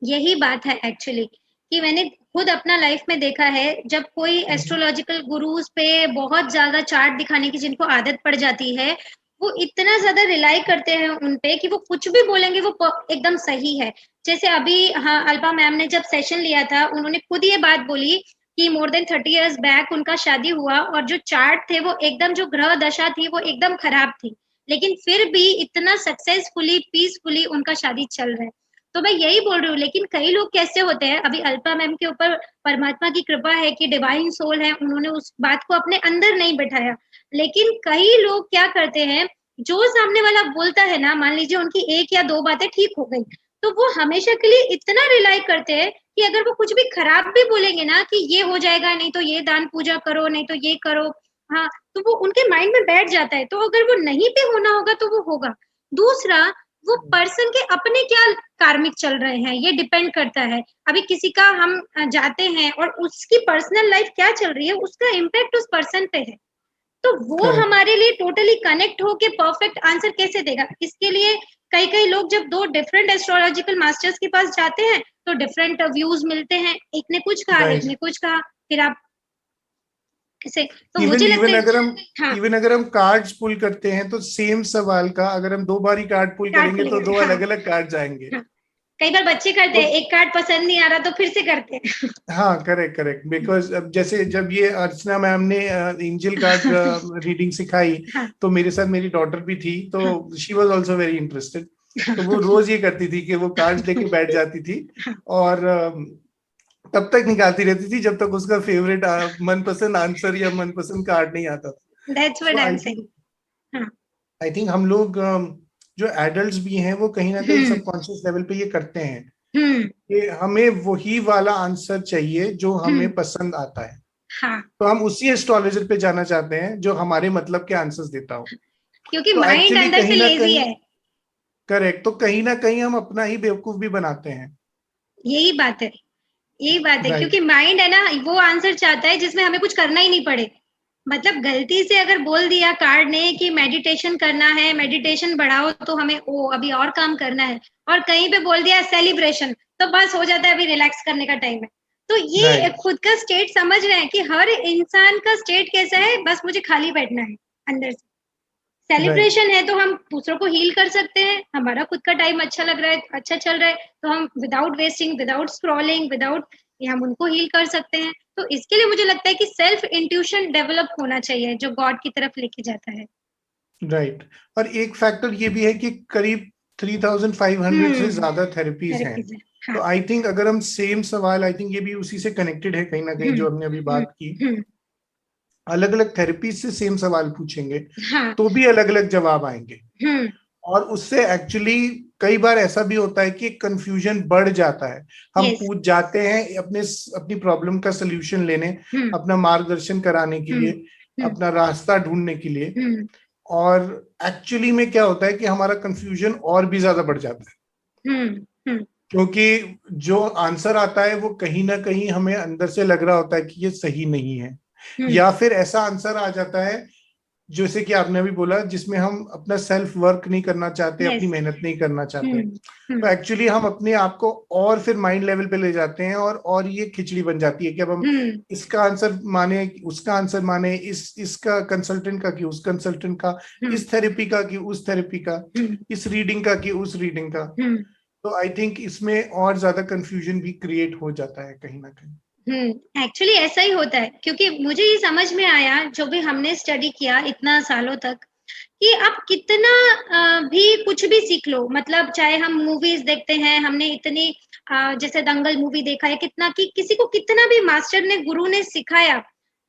यही बात है एक्चुअली, कि मैंने खुद अपना लाइफ में देखा है, जब कोई एस्ट्रोलॉजिकल गुरुज पे बहुत ज्यादा चार्ट दिखाने की जिनको आदत पड़ जाती है, वो इतना ज्यादा रिलाई करते हैं उन पे कि वो कुछ भी बोलेंगे वो एकदम सही है। जैसे अभी अल्पा मैम ने जब सेशन लिया था, उन्होंने खुद ये बात बोली कि मोर देन 30 इयर्स बैक उनका शादी हुआ और जो चार्ट थे वो एकदम, जो ग्रह दशा थी वो एकदम खराब थी, लेकिन फिर भी इतना सक्सेसफुली पीसफुली उनका शादी चल रहा है। तो मैं यही बोल रही हूँ, लेकिन कई लोग कैसे होते हैं, अभी अल्पा मैम के ऊपर परमात्मा की कृपा है कि डिवाइन सोल है, उन्होंने उस बात को अपने अंदर नहीं बैठाया, लेकिन कई लोग क्या करते हैं, जो सामने वाला बोलता है ना, मान लीजिए उनकी एक या दो बातें ठीक हो गई, तो वो हमेशा के लिए इतना रिलाई करते हैं कि अगर वो कुछ भी खराब भी बोलेंगे ना कि ये हो जाएगा, नहीं तो ये दान पूजा करो, नहीं तो ये करो, हाँ, तो वो उनके माइंड में बैठ जाता है। तो अगर वो नहीं पे होना होगा तो वो होगा। दूसरा, वो पर्सन के अपने क्या कार्मिक चल रहे हैं, ये डिपेंड करता है। अभी किसी का हम जाते हैं और उसकी पर्सनल लाइफ क्या चल रही है, उसका इम्पैक्ट उस पर्सन पे है, तो वो हमारे लिए टोटली कनेक्ट होके परफेक्ट आंसर कैसे देगा। इसके लिए कई कई लोग जब दो डिफरेंट एस्ट्रोलॉजिकल मास्टर्स के पास जाते हैं तो डिफरेंट व्यूज मिलते हैं, एक ने कुछ कहा, एक ने कुछ कहा, फिर आप कैसे, तो मुझे लगता है इवन अगर हम कार्ड्स पुल करते हैं तो सेम सवाल का अगर हम 2 बार ही कार्ड पुल करेंगे तो 2 अलग-अलग कार्ड जाएंगे। कई बार बच्चे करते हैं, एक कार्ड पसंद नहीं आ रहा तो फिर से करते हैं। हाँ, करेक्ट, बिकॉज अब जैसे जब ये अर्चना मैम ने एंजल कार्ड रीडिंग सिखाई, तो मेरे साथ मेरी डॉटर भी थी, तो she was also very interested, तो वो रोज ये करती थी कि वो कार्ड्स लेके बैठ जाती थी और तब तक निकालती रहती थी जब तक उसका फेवरेट मनपसंद आंसर या मनपसंद कार्ड नहीं आता था। That's what I'm saying. I think हम लोग जो एडल्ट्स भी हैं वो कहीं ना कहीं सबकॉन्शियस लेवल पे ये करते हैं कि हमें वही वाला आंसर चाहिए जो हमें पसंद आता है। तो हम उसी एस्ट्रोलॉजर पे जाना चाहते हैं जो हमारे मतलब के आंसर्स देता हो, क्योंकि तो माइंड अंदर से लेजी है। करेक्ट, तो कहीं ना कहीं हम अपना ही बेवकूफ भी बनाते हैं। यही बात है, क्योंकि माइंड है ना, वो आंसर चाहता है जिसमें हमें कुछ करना ही नहीं पड़े। मतलब गलती से अगर बोल दिया कार्ड ने कि मेडिटेशन करना है, मेडिटेशन बढ़ाओ, तो हमें अभी और काम करना है, और कहीं पे बोल दिया सेलिब्रेशन, तो बस हो जाता है अभी रिलैक्स करने का टाइम है। तो ये खुद का स्टेट समझ रहे हैं कि हर इंसान का स्टेट कैसा है, बस मुझे खाली बैठना है अंदर से। सेलिब्रेशन है तो हम दूसरों को हील कर सकते हैं, हमारा खुद का टाइम अच्छा लग रहा है, अच्छा चल रहा है, तो हम without wasting, without scrolling, without, हम उनको हील कर सकते हैं। तो इसके लिए मुझे लगता है कि सेल्फ इंट्यूशन डेवलप होना चाहिए जो गॉड की तरफ लेके जाता है। राइट, और एक फैक्टर ये भी है कि करीब 3500 से ज्यादा थेरेपीज हैं। तो आई थिंक अगर हम सेम सवाल, आई थिंक ये भी उसी से कनेक्टेड है कहीं ना कहीं जो हमने अभी बात की, अलग अलग थेरेपी से सेम सवाल पूछेंगे हाँ, तो भी अलग अलग जवाब आएंगे। हम्म, और उससे एक्चुअली कई बार ऐसा भी होता है कि कंफ्यूजन बढ़ जाता है। हम यस, पूछ जाते हैं अपनी प्रॉब्लम का सलूशन लेने, हम्म, अपना मार्गदर्शन कराने के लिए, हम्म, अपना रास्ता ढूंढने के लिए, हम्म, और एक्चुअली में क्या होता है कि हमारा कंफ्यूजन और भी ज्यादा बढ़ जाता है, हम्म, हम्म, क्योंकि जो आंसर आता है वो कहीं ना कहीं हमें अंदर से लग रहा होता है कि ये सही नहीं है, हम्म, या फिर ऐसा आंसर आ जाता है जैसे कि आपने अभी बोला जिसमें हम अपना सेल्फ वर्क नहीं करना चाहते, अपनी यस, मेहनत नहीं करना चाहते। हम्म, तो हम्म, एक्चुअली हम अपने आप को और फिर माइंड लेवल पे ले जाते हैं, और ये खिचड़ी बन जाती है कि अब हम हम्म, इसका आंसर माने, उसका आंसर माने, इसका कंसल्टेंट का कि उस कंसल्टेंट का, हम्म, इस थेरेपी का कि उस थेरेपी का, हम्म, इस रीडिंग का कि उस रीडिंग का। हम्म, तो आई थिंक इसमें और ज्यादा कंफ्यूजन भी क्रिएट हो जाता है कहीं ना कहीं। एक्चुअली ऐसा ही होता है, क्योंकि मुझे ये समझ में आया जो भी हमने स्टडी किया इतना सालों तक, कि आप कितना भी कुछ भी सीख लो, मतलब चाहे हम मूवीज देखते हैं, हमने इतनी जैसे दंगल मूवी देखा है कितना, कि किसी को कितना भी मास्टर ने, गुरु ने सिखाया,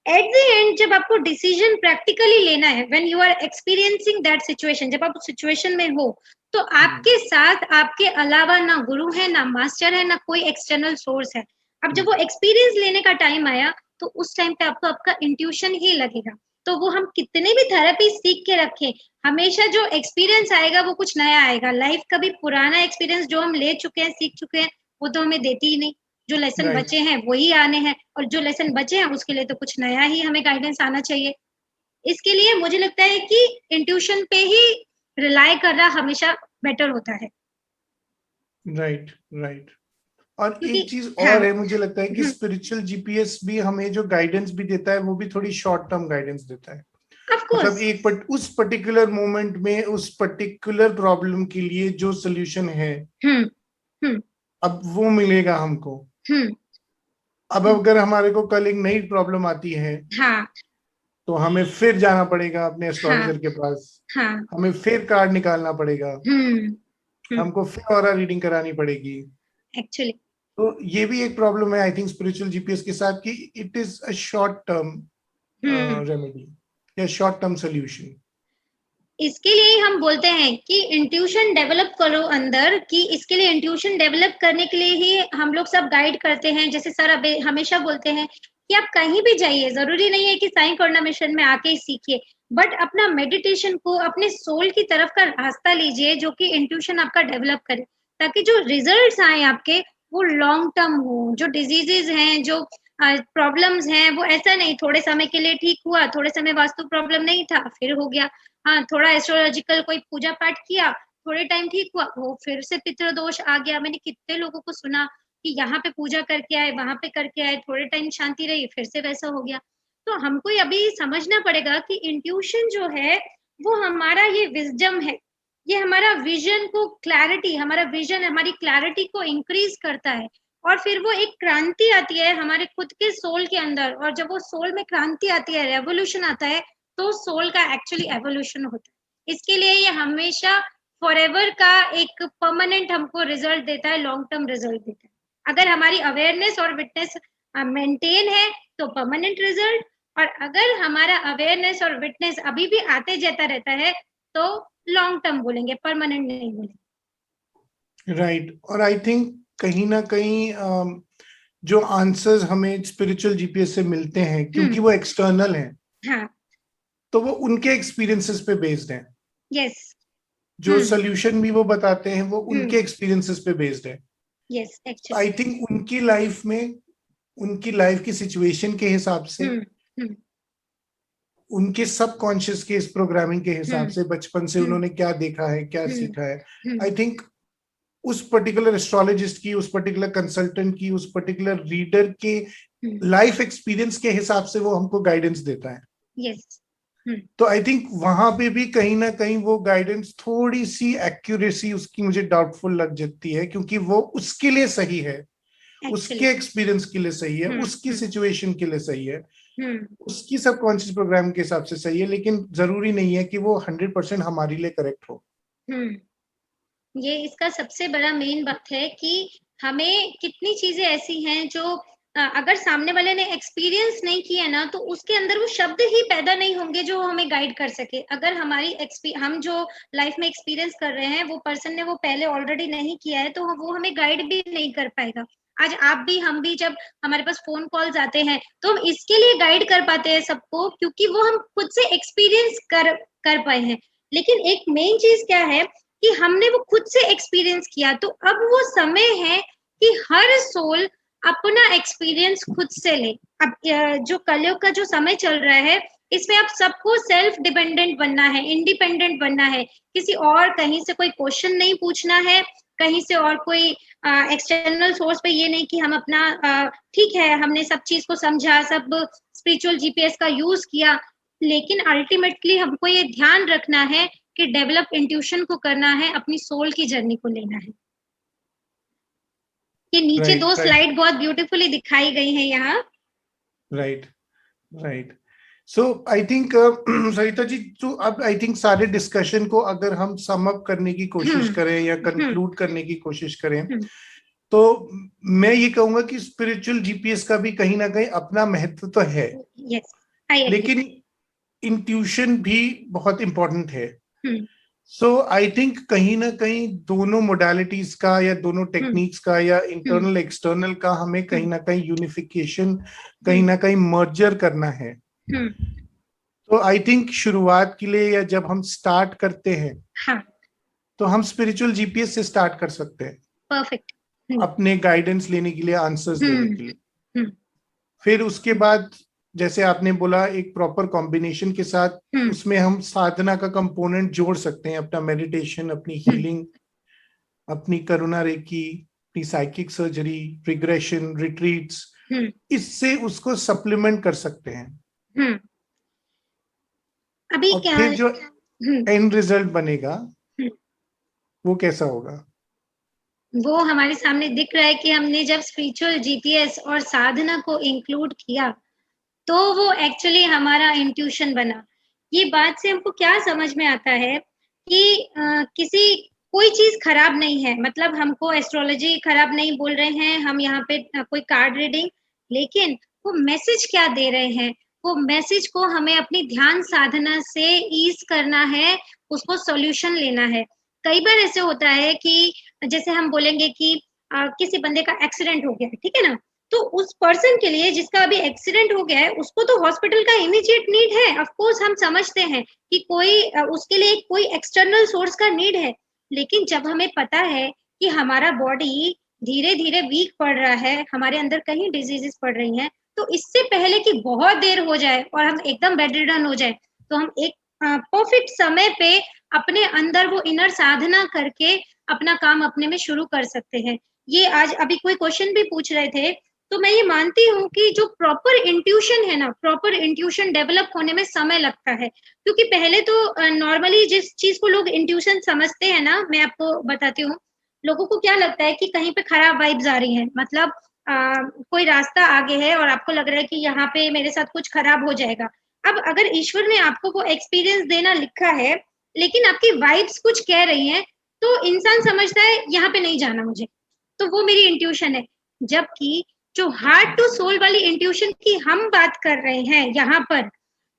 एट द एंड जब आपको डिसीजन प्रैक्टिकली लेना है, when you are experiencing that situation, जब आप सिचुएशन में हो, तो आपके साथ आपके अलावा ना गुरु है, ना मास्टर है, ना कोई एक्सटर्नल सोर्स है। अब जब वो एक्सपीरियंस लेने का टाइम आया, तो उस टाइम पे आपको आपका इंट्यूशन ही लगेगा। तो वो हम कितने भी थेरेपी सीख के रखें, हमेशा जो एक्सपीरियंस आएगा वो कुछ नया आएगा। लाइफ का भी पुराना एक्सपीरियंस जो हम ले चुके हैं, सीख चुके हैं, वो तो हमें देती ही नहीं। जो लेसन राइट, बचे हैं वही आने हैं, और जो लेसन बचे हैं उसके लिए तो कुछ नया ही हमें गाइडेंस आना चाहिए। इसके लिए मुझे लगता है कि इंट्यूशन पे ही रिलाय करना हमेशा बेटर होता है। Right, right. और क्योंकि एक चीज हाँ, और है, मुझे लगता है कि हुँ, स्पिरिचुअल जीपीएस भी हमें जो गाइडेंस भी देता है वो भी थोड़ी शॉर्ट टर्म गाइडेंस देता है। ऑफ मतलब कोर्स। उस पर्टिकुलर मोमेंट में उस पर्टिकुलर प्रॉब्लम के लिए जो सोल्यूशन है, हुँ, हुँ, अब वो मिलेगा हमको। हुँ, अब हुँ, अगर हमारे को कल एक नई प्रॉब्लम आती है हाँ, तो हमें फिर जाना पड़ेगा अपने हाँ, एस्ट्रोलॉजर के पास, हाँ, हमें फिर कार्ड निकालना पड़ेगा, हुँ, हुँ, हमको फिर ऑरा रीडिंग करानी पड़ेगी। एक्चुअली। तो ये भी एक प्रॉब्लम है आई थिंक स्पिरिचुअल जीपीएस के साथ, कि it is a short term hmm. Remedy या शॉर्ट टर्म सोल्यूशन। इसके लिए ही हम बोलते हैं कि इंट्यूशन डेवलप करो अंदर, कि इसके लिए इंट्यूशन डेवलप करने के लिए ही हम लोग सब गाइड करते हैं। जैसे सर अभी हमेशा बोलते हैं कि आप कहीं भी जाइए, ज़रूरी नहीं है कि साईं कोऑर्डिनेशन में आके ही सीखिए, बट अपना मेडिटेशन को अपने सोल की तरफ का रास्ता लीजिए, जो कि इंट्यूशन आपका डेवलप करे, ताकि जो रिजल्ट्स आएँ आपके, वो लॉन्ग टर्म हो। जो डिजीज़ेज़ हैं, जो प्रॉब्लम्स हैं, वो ऐसा नहीं थोड़े समय के लिए ठीक हुआ, थोड़े समय वास्तु प्रॉब्लम नहीं था, फिर हो गया। हाँ, थोड़ा एस्ट्रोलॉजिकल कोई पूजा-पाठ किया, थोड़े टाइम ठीक हुआ, वो फिर से पितृदोष आ गया। मैंने कितने लोगों को सुना कि यहाँ पे पूजा करके आए, वहाँ पे करके आए, थोड़े टाइम शांति रही, फिर से वैसा हो गया। तो हमको ये अभी समझना पड़ेगा कि इंट्यूशन जो है, वो हमारा ये विज़डम है। ये हमारा विज़न को क्लैरिटी, हमारा विज़न हमारी क्लैरिटी को इंक्रीज़ करता है, और फिर वो एक क्रांति आती है हमारे खुद के सोल के अंदर, और जब वो सोल में क्रांति आती है, रेवोल्यूशन आता है, तो सोल का एक्चुअली एवोल्यूशन होता है। इसके लिए ये हमेशा फॉरएवर का एक परमानेंट हमको रिजल्ट देता है, लॉन्ग टर्म रिजल्ट देता है। अगर हमारी अवेयरनेस और विटनेस मेंटेन है, तो परमानेंट रिजल्ट, और अगर हमारा अवेयरनेस और विटनेस अभी भी आते जाता रहता है, तो लॉन्ग टर्म बोलेंगे, परमानेंट नहीं बोलेंगे। राइट। और आई थिंक कहीं ना कहीं जो आंसर्स हमें स्पिरिचुअल जीपीएस से मिलते हैं हुँ, क्योंकि वो एक्सटर्नल हैं, हाँ, तो वो उनके एक्सपीरियंसेस पे बेस्ड हैं। यस, जो हुँ, सोल्यूशन भी वो बताते हैं वो हुँ, उनके एक्सपीरियंसेस पे बेस्ड है। Yes, actually. आई थिंक उनकी लाइफ में, उनकी लाइफ की सिचुएशन के हिसाब से, हुँ, हुँ, उनके सबकॉन्शियस के इस प्रोग्रामिंग के हिसाब हुँ, से, बचपन से हुँ, उन्होंने क्या देखा है, क्या हुँ, सीखा है, हुँ, आई थिंक उस पर्टिकुलर एस्ट्रोलॉजिस्ट की, उस पर्टिकुलर कंसल्टेंट की, उस पर्टिकुलर रीडर के हुँ, लाइफ एक्सपीरियंस के हिसाब से वो हमको गाइडेंस देता है। यस, हुँ, तो आई थिंक वहां पे भी कहीं ना कहीं वो गाइडेंस थोड़ी सी एक्यूरेसी उसकी मुझे डाउटफुल लग जाती है, क्योंकि वो उसके लिए सही है, एक्चुअली। उसके एक्सपीरियंस के लिए सही है, हुँ, उसकी हुँ, सिचुएशन के लिए सही है, हुँ, उसकी सबकॉन्शियस प्रोग्राम के हिसाब से सही है, लेकिन जरूरी नहीं है कि वो 100% हमारे लिए करेक्ट हो। हुँ। ये इसका सबसे बड़ा मेन बात है कि हमें कितनी चीज़ें ऐसी हैं जो अगर सामने वाले ने एक्सपीरियंस नहीं किया ना, तो उसके अंदर वो शब्द ही पैदा नहीं होंगे जो हमें गाइड कर सके। अगर हम जो लाइफ में एक्सपीरियंस कर रहे हैं, वो पर्सन ने वो पहले ऑलरेडी नहीं किया है, तो वो हमें गाइड भी नहीं कर पाएगा। आज आप भी, हम भी जब हमारे पास फ़ोन कॉल्स आते हैं, तो हम इसके लिए गाइड कर पाते हैं सबको, क्योंकि वो हम खुद से एक्सपीरियंस कर पाए हैं। लेकिन एक मेन चीज़ क्या है कि हमने वो खुद से एक्सपीरियंस किया, तो अब वो समय है कि हर सोल अपना एक्सपीरियंस खुद से ले। अब जो कलयुग का जो समय चल रहा है, इसमें अब सबको सेल्फ डिपेंडेंट बनना है, इंडिपेंडेंट बनना है। किसी और कहीं से कोई क्वेश्चन नहीं पूछना है, कहीं से और कोई एक्सटर्नल सोर्स पे ये नहीं कि हम अपना ठीक है, हमने सब चीज़ को समझा, सब स्पिरिचुअल जीपीएस का यूज़ किया, लेकिन अल्टीमेटली हमको ये ध्यान रखना है कि डेवलप इंट्यूशन को करना है, अपनी सोल की जर्नी को लेना है। ये नीचे 2 राइट, राइट, स्लाइड बहुत ब्यूटीफुली दिखाई गई हैं यहाँ। Right, right. So I think Sarita ji, तो अब आई थिंक सारे डिस्कशन को अगर हम सम अप करने की कोशिश करें या कंक्लूड करने की कोशिश करें, तो मैं ये कहूंगा कि स्पिरिचुअल जीपीएस का भी कहीं ना कहीं अपना महत्व तो है, यस, आई एग्री। लेकिन इंट्यूशन भी बहुत इंपॉर्टेंट है। सो आई थिंक कहीं ना कहीं दोनों मोडालिटीज का या दोनों टेक्निक्स का या इंटरनल एक्सटर्नल का हमें कहीं ना कहीं यूनिफिकेशन, कहीं ना कहीं मर्जर करना है। तो आई थिंक शुरुआत के लिए या जब हम स्टार्ट करते हैं, हाँ, तो हम स्पिरिचुअल जीपीएस से स्टार्ट कर सकते हैं, परफेक्ट। अपने गाइडेंस लेने के लिए, आंसर्स लेने के लिए। फिर उसके बाद जैसे आपने बोला, एक प्रॉपर कॉम्बिनेशन के साथ उसमें हम साधना का कंपोनेंट जोड़ सकते हैं, अपना मेडिटेशन, अपनी हीलिंग, अपनी करुणा रेकी, अपनी साइकिक सर्जरी, रिग्रेशन, रिट्रीट्स, इससे उसको सप्लीमेंट कर सकते हैं। अभी और क्या फिर जो एंड रिजल्ट बनेगा वो कैसा होगा? वो हमारे सामने दिख रहा है कि हमने जब स्पिरिचुअल जीपीएस और साधना को इंक्लूड किया, तो वो एक्चुअली हमारा इंट्यूशन बना। ये बात से हमको क्या समझ में आता है कि कोई चीज़ खराब नहीं है, मतलब हमको एस्ट्रोलॉजी खराब नहीं बोल रहे हैं, हम यहाँ पे कोई कार्ड रीडिंग, लेकिन वो मैसेज क्या दे रहे हैं, वो मैसेज को हमें अपनी ध्यान साधना से ईज़ करना है, उसको सॉल्यूशन लेना है। कई बार ऐसे होता है कि जैसे हम बोलेंगे कि किसी बंदे का एक्सीडेंट हो गया, ठीक है ना? तो उस पर्सन के लिए जिसका अभी एक्सीडेंट हो गया है, उसको तो हॉस्पिटल का इमीडिएट नीड है। ऑफ कोर्स हम समझते हैं कि कोई उसके लिए कोई एक्सटर्नल सोर्स का नीड है। लेकिन जब हमें पता है कि हमारा बॉडी धीरे-धीरे वीक पड़ रहा है, हमारे अंदर कहीं डिजीजेस पड़ रही हैं, तो इससे पहले कि बहुत देर हो जाए और हम एकदम बेड रिडन हो जाए, तो हम एक परफेक्ट समय पे अपने अंदर वो इनर साधना करके अपना काम अपने में शुरू कर सकते हैं। ये आज अभी कोई क्वेश्चन भी पूछ रहे थे, तो मैं ये मानती हूँ कि जो प्रॉपर इंट्यूशन है ना, प्रॉपर इंट्यूशन डेवलप होने में समय लगता है। क्योंकि पहले तो नॉर्मली जिस चीज़ को लोग इंट्यूशन समझते हैं ना, मैं आपको बताती हूँ, लोगों को क्या लगता है कि कहीं पे खराब वाइब्स आ रही हैं, मतलब कोई रास्ता आगे है और आपको लग रहा है कि यहाँ पे मेरे साथ कुछ खराब हो जाएगा। अब अगर ईश्वर ने आपको वो एक्सपीरियंस देना लिखा है, लेकिन आपकी वाइब्स कुछ कह रही हैं, तो इंसान समझता है यहाँ पे नहीं जाना मुझे, तो वो मेरी इंट्यूशन है। जबकि जो हार्ट टू सोल वाली इंट्यूशन की हम बात कर रहे हैं यहाँ पर,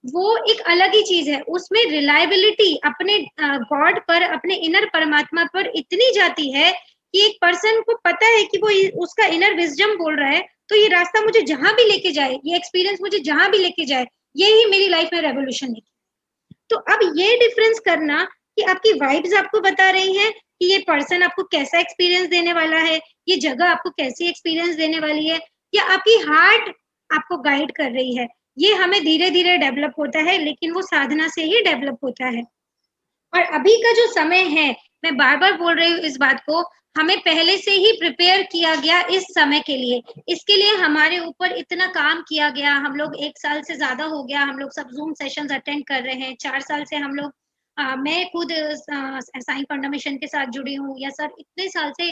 वो एक अलग ही चीज है। उसमें रिलायबिलिटी अपने गॉड पर, अपने इनर परमात्मा पर इतनी जाती है कि एक पर्सन को पता है कि वो उसका इनर विजडम बोल रहा है, तो ये रास्ता मुझे जहां भी लेके जाए, ये एक्सपीरियंस मुझे जहां भी लेके जाए, यही मेरी लाइफ में रेवोल्यूशन लेके। तो अब ये डिफरेंस करना कि आपकी वाइब्स आपको बता रही हैं कि ये पर्सन आपको कैसा एक्सपीरियंस देने वाला है, ये जगह आपको कैसी एक्सपीरियंस देने वाली है, या आपकी हार्ट आपको गाइड कर रही है, ये हमें धीरे-धीरे डेवलप होता है, लेकिन वो साधना से ही डेवलप होता है। और अभी का जो समय है, मैं बार-बार बोल रही हूँ इस बात को, हमें पहले से ही प्रिपेयर किया गया इस समय के लिए। इसके लिए हमारे ऊपर इतना काम किया गया, हम लोग 1 साल से ज़्यादा हो गया, हम लोग सब ज़ूम सेशंस अटेंड कर रहे हैं। 4 साल से हम लोग मैं खुद साईं फाउंडा मिशन के साथ जुड़ी हूँ, या सर इतने साल से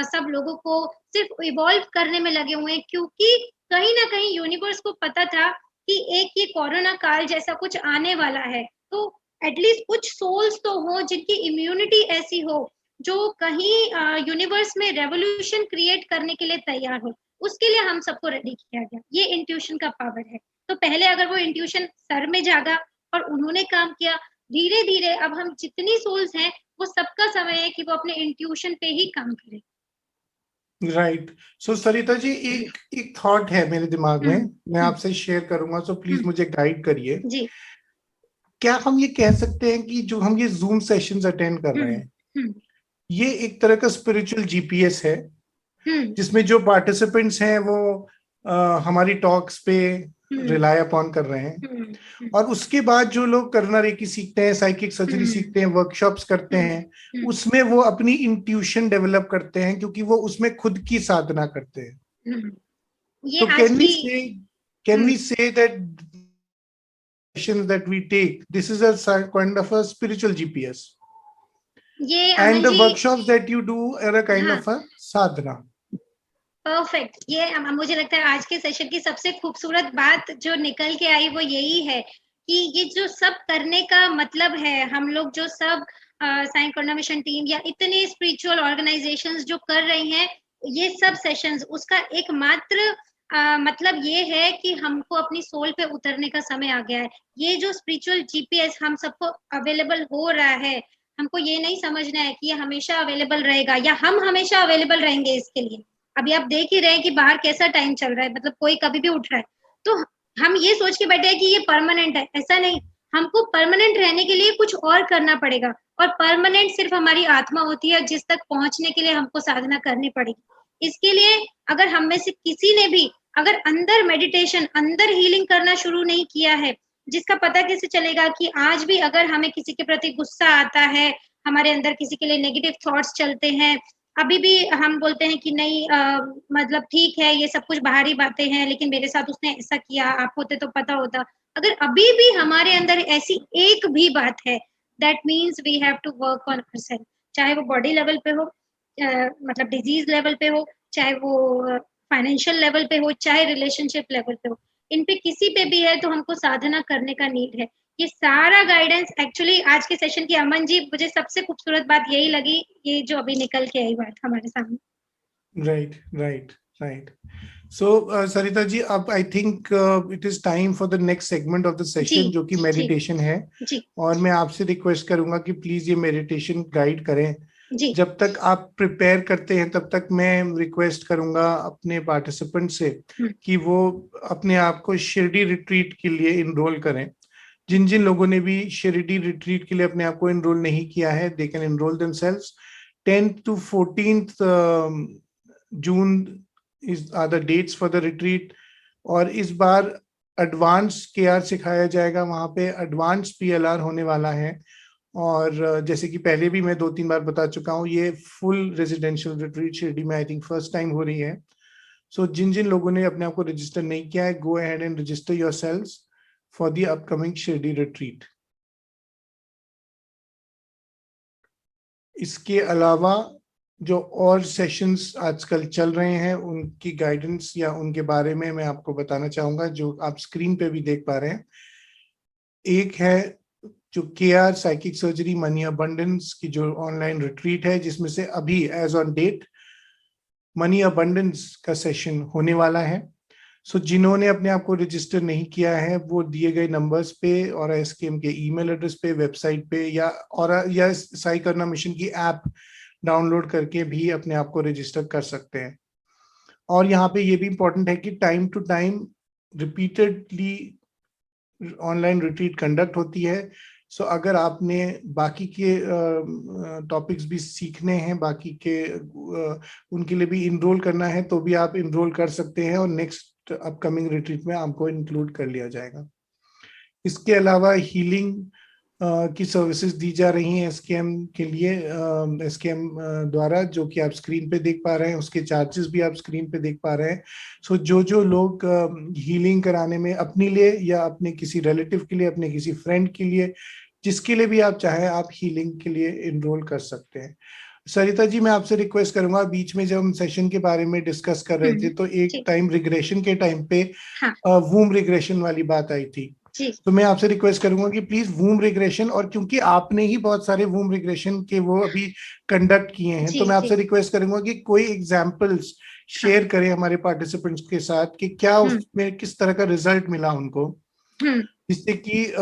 सब लोगों को सिर्फ इवॉल्व करने में लगे हुए हैं, क्योंकि कहीं न कहीं यूनिवर्स को पता था कि एक ये कोरोना काल जैसा कुछ आने वाला है। तो एटलीस्ट कुछ सोल्स तो हो जिनकी इम्यूनिटी ऐसी हो, जो कहीं यूनिवर्स में रेवोल्यूशन क्रिएट करने के लिए तैयार हो। उसके लिए हम सबको रेडी किया गया। ये इंट्यूशन का पावर है। तो पहले अगर वो इंट्यूशन सर में जागा और उन्होंने काम किया, धीरे धीरे अब हम जितनी सोल्स हैं वो सबका समय है कि वो अपने इंट्यूशन पे ही काम करें। राइट। सो सरिता जी, एक एक थॉट है मेरे दिमाग में, मैं आपसे शेयर करूंगा, सो प्लीज मुझे गाइड करिए। जी। क्या हम ये कह सकते हैं कि जो हम ये जूम सेशंस अटेंड कर रहे हैं, ये एक तरह का स्पिरिचुअल जीपीएस है, जिसमें जो पार्टिसिपेंट्स हैं वो हमारी टॉक्स पे रिलाय अपॉन कर रहे हैं, और उसके बाद जो लोग करना रेकी सीखते हैं, साइकिक सर्जरी सीखते हैं, वर्कशॉप्स करते हैं, उसमें वो अपनी इंट्यूशन डेवलप करते हैं, क्योंकि वो उसमें खुद की साधना करते हैं। ये तो आज की can we say that sessions that we take, this is a kind of a spiritual GPS, ये and the जी, workshops that you do are a kind of a sadhana. Perfect. ये मुझे लगता है आज के सेशन की सबसे खूबसूरत बात जो निकल के आई वो यही है कि ये जो सब करने का मतलब है, हम लोग जो सब साईं करुणा मिशन टीम या इतने स्पिरिचुअल ऑर्गेनाइजेशंस जो कर रही हैं, ये सब सेशंस उसका एकमात्र मतलब ये है कि हमको अपनी सोल पे उतरने का समय आ गया है। ये जो स्पिरिचुअल जीपीएस हम सबको अवेलेबल हो रहा है, हमको ये नहीं समझना है कि ये हमेशा अवेलेबल रहेगा या हम हमेशा अवेलेबल रहेंगे इसके लिए। अभी आप देख ही रहे हैं कि बाहर कैसा टाइम चल रहा है, मतलब कोई कभी भी उठ रहा है। तो हम ये सोच के बैठे हैं कि ये परमानेंट है, ऐसा नहीं। हमको परमानेंट रहने के लिए कुछ और करना पड़ेगा, और परमानेंट सिर्फ हमारी आत्मा होती है, जिस तक पहुंचने के लिए हमको साधना करनी पड़ेगी। इसके लिए अगर हम में से किसी ने भी अगर अंदर मेडिटेशन, अंदर हीलिंग करना शुरू नहीं किया है, जिसका पता कैसे चलेगा कि आज भी अगर हमें किसी के प्रति गुस्सा आता है, हमारे अंदर किसी के लिए नेगेटिव थॉट्स चलते हैं, अभी भी हम बोलते हैं कि नहीं मतलब ठीक है, ये सब कुछ बाहरी बातें हैं, लेकिन मेरे साथ उसने ऐसा किया, आप होते तो पता होता। अगर अभी भी हमारे अंदर ऐसी एक भी बात है, that means we have to work on ourselves. चाहे वो बॉडी लेवल पे हो, मतलब डिजीज लेवल पे हो, चाहे वो फाइनेंशियल लेवल पे हो, चाहे रिलेशनशिप लेवल पे हो, इन पे किसी पे भी है तो हमको साधना करने का नीड है। ये सारा गाइडेंस एक्चुअली आज के सेशन की, अमन जी, मुझे सबसे खूबसूरत बात यही लगी, ये जो अभी निकल के आई बात हमारे सामने। राइट। सो सरिता जी, अब I think it is time for the next segment of the session, जो कि मेडिटेशन है। और मैं आपसे रिक्वेस्ट करूंगा कि प्लीज ये मेडिटेशन गाइड करें। जब तक आप प्रिपेयर करते हैं तब तक मैं रिक्वेस्ट करूंगा अपने पार्टिसिपेंट से कि वो अपने आप को शिरडी रिट्रीट के लिए इनरोल करें। जिन जिन लोगों ने भी शिरडी रिट्रीट के लिए अपने आप को इनरोल नहीं किया है, they can enrol themselves. 10th to 14th June are the dates for the retreat. और इस बार एडवांस केआर सिखाया जाएगा, वहां पे एडवांस पीएलआर होने वाला है। और जैसे कि पहले भी मैं 2-3 बार बता चुका हूँ, ये फुल रेजिडेंशियल रिट्रीट शिरडी में आई थिंक फर्स्ट टाइम हो रही है। सो जिन जिन लोगों ने अपने आप को रजिस्टर नहीं किया है, go ahead and register yourselves for the upcoming Shirdi retreat. इसके अलावा जो और सेशंस आजकल चल रहे हैं, उनकी गाइडेंस या उनके बारे में मैं आपको बताना चाहूंगा, जो आप स्क्रीन पे भी देख पा रहे हैं। एक है जो KR psychic surgery money abundance की जो ऑनलाइन रिट्रीट है, जिसमें से अभी as on date money abundance का सेशन होने वाला है। सो जिन्होंने अपने आप को रजिस्टर नहीं किया है, वो दिए गए नंबर्स पे और एसकेएम के ईमेल एड्रेस पे, वेबसाइट पे या साई करुणा मिशन की ऐप डाउनलोड करके भी अपने आप को रजिस्टर कर सकते हैं। और यहाँ पे ये भी इम्पोर्टेंट है कि time to time repeatedly online retreat conduct होती है। सो अगर आपने बाकी के टॉपिक्स भी सीखने हैं, बाकी के उनके लिए भी इनरोल करना है, तो भी आप इनरोल कर सकते हैं और नेक्स्ट अपकमिंग रिट्रीट में आपको इंक्लूड कर लिया जाएगा। इसके अलावा हीलिंग की सर्विसेज दी जा रही हैं एसकेएम के लिए, एसकेएम द्वारा, जो कि आप स्क्रीन पे देख पा रहे हैं। उसके चार्जेस भी आप स्क्रीन पे देख पा रहे हैं। सो जो लोग हीलिंग कराने में अपने लिए या अपने किसी रिलेटिव के लिए, अपने किसी फ्रेंड के लिए, जिसके लिए भी आप चाहें, आप हीलिंग के लिए इनरोल कर सकते हैं। सरिता जी, मैं आपसे रिक्वेस्ट करूंगा, बीच में जब हम सेशन के बारे में डिस्कस कर रहे थे तो एक टाइम रिग्रेशन के टाइम पे वूम रिग्रेशन वाली बात आई थी। जी तो मैं आपसे रिक्वेस्ट करूंगा कि प्लीज वूम रिग्रेशन, और क्योंकि आपने ही बहुत सारे वूम रिग्रेशन के वो अभी कंडक्ट किए हैं, तो जी मैं जी आपसे रिक्वेस्ट करूंगा कि कोई एग्जांपल्स हाँ शेयर करें हमारे पार्टिसिपेंट्स के साथ कि क्या हम्म उसमें किस तरह का रिजल्ट मिला उनको, हम्म जिससे कि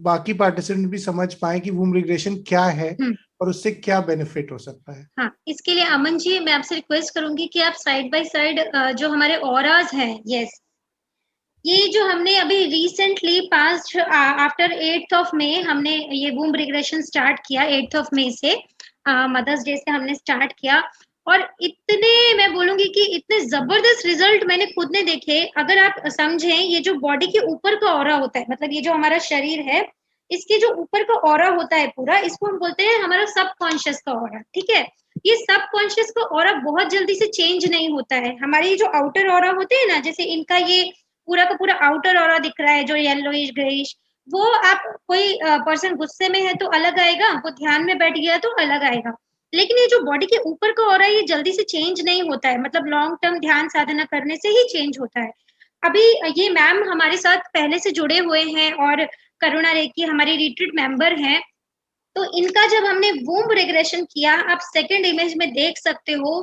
बाकी पार्टिसिपेंट भी समझ पाए कि वूम रिग्रेशन क्या है हम्म और उससे क्या बेनिफिट हो सकता है। हाँ, इसके लिए अमन जी मैं आपसे रिक्वेस्ट करूंगी कि आप साइड बाय साइड जो हमारे ऑराज हैं, यस, ये जो हमने अभी recently past after 8th of May हमने ये वूम रिग्रेशन स्टार्ट किया, 8th ऑफ मई से मदर्स डे से हमने स्टार्ट किया। और इतने, मैं बोलूंगी कि इतने जबरदस्त रिजल्ट मैंने खुद ने देखे। अगर आप समझें, ये जो बॉडी के ऊपर का ऑरा होता है, मतलब ये जो हमारा शरीर है, इसके जो ऊपर का ऑरा होता है पूरा, इसको हम बोलते हैं हमारा सबकॉन्शियस का ऑरा, ठीक है। ये सबकॉन्शियस का ऑरा बहुत जल्दी से चेंज नहीं होता है। हमारे ये जो आउटर ऑरा होते हैं ना, जैसे इनका ये पूरा का पूरा आउटर ऑरा दिख रहा है जो येलोइश ग्रेइश, वो आप कोई पर्सन गुस्से में है तो अलग आएगा, वो ध्यान में बैठ गया तो अलग आएगा। लेकिन ये जो बॉडी के ऊपर का ऑरा है, ये जल्दी से चेंज नहीं होता है, मतलब लॉन्ग टर्म ध्यान साधना करने से ही चेंज होता है। अभी ये मैम हमारे साथ पहले से जुड़े हुए हैं और करुणा रेकी हमारी रिट्रीट मेंबर हैं। तो इनका जब हमने वूम्ब रिग्रेशन किया, आप सेकंड इमेज में देख सकते हो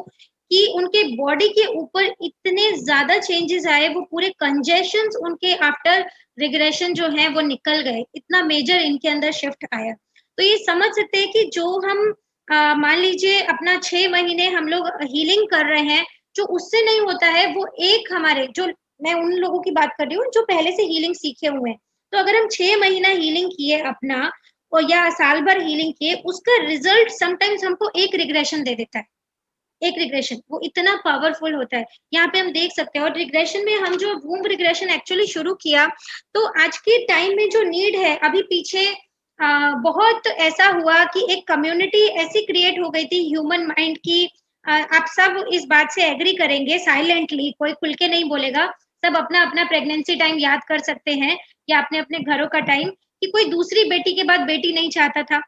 कि उनके बॉडी के ऊपर इतने ज्यादा चेंजेस आए, वो पूरे कंजेशंस उनके आफ्टर रिग्रेशन जो है वो निकल गए, इतना मेजर इनके अंदर शिफ्ट आया। तो ये समझ सकते हैं कि जो हम मान लीजिए अपना 6 महीने हम लोग हीलिंग कर रहे हैं, जो उससे नहीं होता है वो एक हमारे जो, मैं उन लोगों की बात कर रही हूँ जो पहले से हीलिंग सीखे हुए हैं। तो अगर हम 6 महीना हीलिंग किए अपना, और या साल भर हीलिंग किए, उसका रिजल्ट समटाइम्स हमको एक रिग्रेशन दे देता है। एक रिग्रेशन वो इतना पावरफुल होता है, यहाँ पे हम देख सकते हैं। और रिग्रेशन में हम जो वूम्ब रिग्रेशन एक्चुअली शुरू किया, तो आज के टाइम में जो नीड है, अभी पीछे बहुत ऐसा हुआ कि एक कम्युनिटी ऐसी क्रिएट हो गई थी ह्यूमन माइंड की। आप सब इस बात से एग्री करेंगे, साइलेंटली कोई खुल के नहीं बोलेगा, सब अपना अपना प्रेगनेंसी टाइम याद कर सकते हैं या अपने अपने घरों का टाइम, कि कोई दूसरी बेटी के बाद बेटी नहीं चाहता था,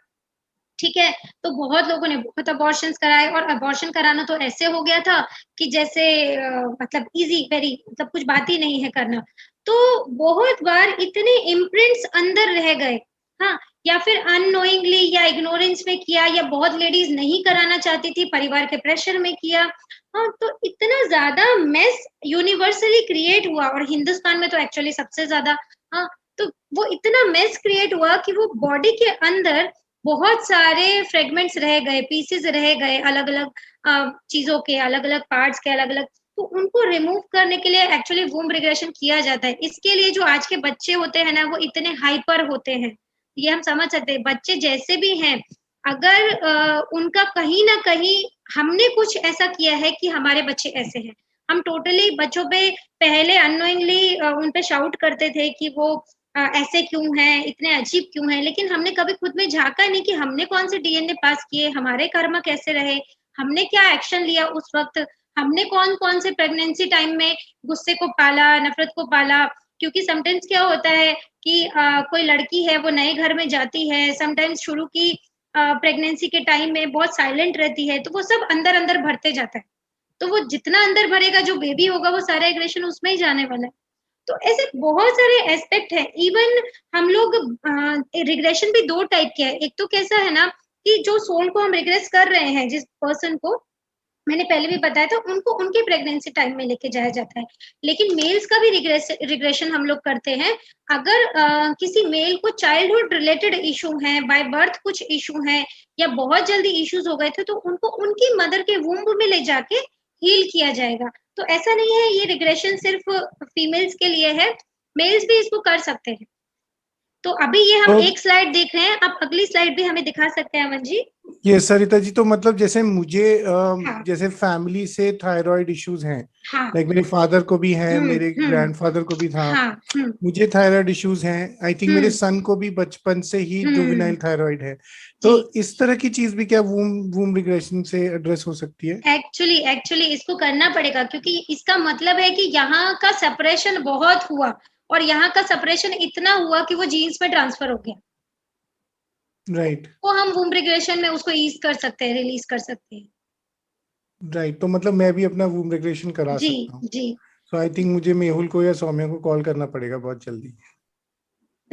ठीक है। तो बहुत लोगों ने बहुत अबॉर्शंस कराए, और अबॉर्शन कराना तो ऐसे हो गया था कि जैसे मतलब इजी वेरी, मतलब कुछ बात ही नहीं है करना। तो बहुत बार इतने इम्प्रिंट्स अंदर रह गए, हाँ, या फिर अननोइंगली या इग्नोरेंस में किया, या बहुत लेडीज नहीं कराना चाहती थी, परिवार के प्रेशर में किया। हाँ, तो इतना ज्यादा मेस यूनिवर्सली क्रिएट हुआ, और हिंदुस्तान में तो एक्चुअली सबसे ज्यादा। हाँ, तो वो इतना मेस क्रिएट हुआ कि वो बॉडी के अंदर बहुत सारे फ्रेगमेंट्स रह गए, पीसेस रह गए, अलग अलग चीजों के, अलग अलग पार्ट्स के, अलग अलग। तो उनको रिमूव करने के लिए एक्चुअली वूम्ब रिग्रेशन किया जाता है। इसके लिए जो आज के बच्चे होते हैं ना, वो इतने हाइपर होते हैं, ये हम समझ सकते हैं। बच्चे जैसे भी हैं, अगर उनका कहीं ना कहीं हमने कुछ ऐसा किया है कि हमारे बच्चे ऐसे हैं, हम टोटली बच्चों पे पहले अननोइंगली उन पे शाउट करते थे कि वो ऐसे क्यों हैं, इतने अजीब क्यों हैं, लेकिन हमने कभी खुद में झांका नहीं कि हमने कौन से डीएनए पास किए, हमारे कर्म कैसे रहे, हमने क्या एक्शन लिया उस वक्त, हमने कौन कौन से प्रेगनेंसी टाइम में गुस्से को पाला, नफरत को पाला। क्योंकि समटाइम्स क्या होता है कि कोई लड़की है वो नए घर में जाती है, समटाइम्स शुरू की प्रेगनेंसी के टाइम में बहुत साइलेंट रहती है, तो वो सब अंदर अंदर भरते जाता है। तो वो जितना अंदर भरेगा, जो बेबी होगा, वो सारा एग्रेशन उसमें ही जाने वाला है। तो ऐसे बहुत सारे एस्पेक्ट है। इवन हम लोग रिग्रेशन भी दो टाइप के है। एक तो कैसा है ना कि जो सोल को हम रिग्रेस कर रहे हैं, जिस पर्सन को मैंने पहले भी बताया था, उनको उनके प्रेगनेंसी टाइम में लेके जाया जाता है। लेकिन मेल्स का भी रिग्रेशन हम लोग करते हैं। अगर किसी मेल को चाइल्डहुड रिलेटेड इशू है, बाय बर्थ कुछ इशू है, या बहुत जल्दी इश्यूज हो गए थे, तो उनको उनकी मदर के वूम्ब में ले जाके हील किया जाएगा। तो ऐसा नहीं है ये रिग्रेशन सिर्फ फीमेल्स के लिए है, मेल्स भी इसको कर सकते हैं। तो अभी ये हम तो एक स्लाइड देख रहे हैं, आप अगली स्लाइड भी हमें दिखा सकते हैं अमन जी। ये सरिता जी, तो मतलब जैसे मुझे हाँ जैसे फैमिली से थायराइड इश्यूज हैं, हाँ लाइक मेरे फादर को भी है, मेरे हम्म ग्रैंडफादर को भी था, हाँ मुझे थायराइड इश्यूज हैं, आई थिंक मेरे हम्म सन को भी बचपन से ही हम्म जुवेनाइल थायराइड है। तो जी। इस तरह की चीज भी क्या वूम वूम रिग्रेशन से एड्रेस हो सकती है? एक्चुअली एक्चुअली इसको करना पड़ेगा, क्योंकि इसका मतलब है कि यहाँ का सेपरेशन बहुत हुआ, और यहाँ का सेपरेशन इतना हुआ कि वो जीन्स में ट्रांसफर हो गया। राइट। वो हम वूम रिग्रेशन में उसको ईज कर सकते हैं, रिलीज कर सकते हैं। राइट, तो मतलब मैं भी अपना वूम रिग्रेशन करा जी सकता हूँ। जी। सो आई थिंक मुझे मेहुल को या सौम्या को कॉल करना पड़ेगा बहुत जल्दी।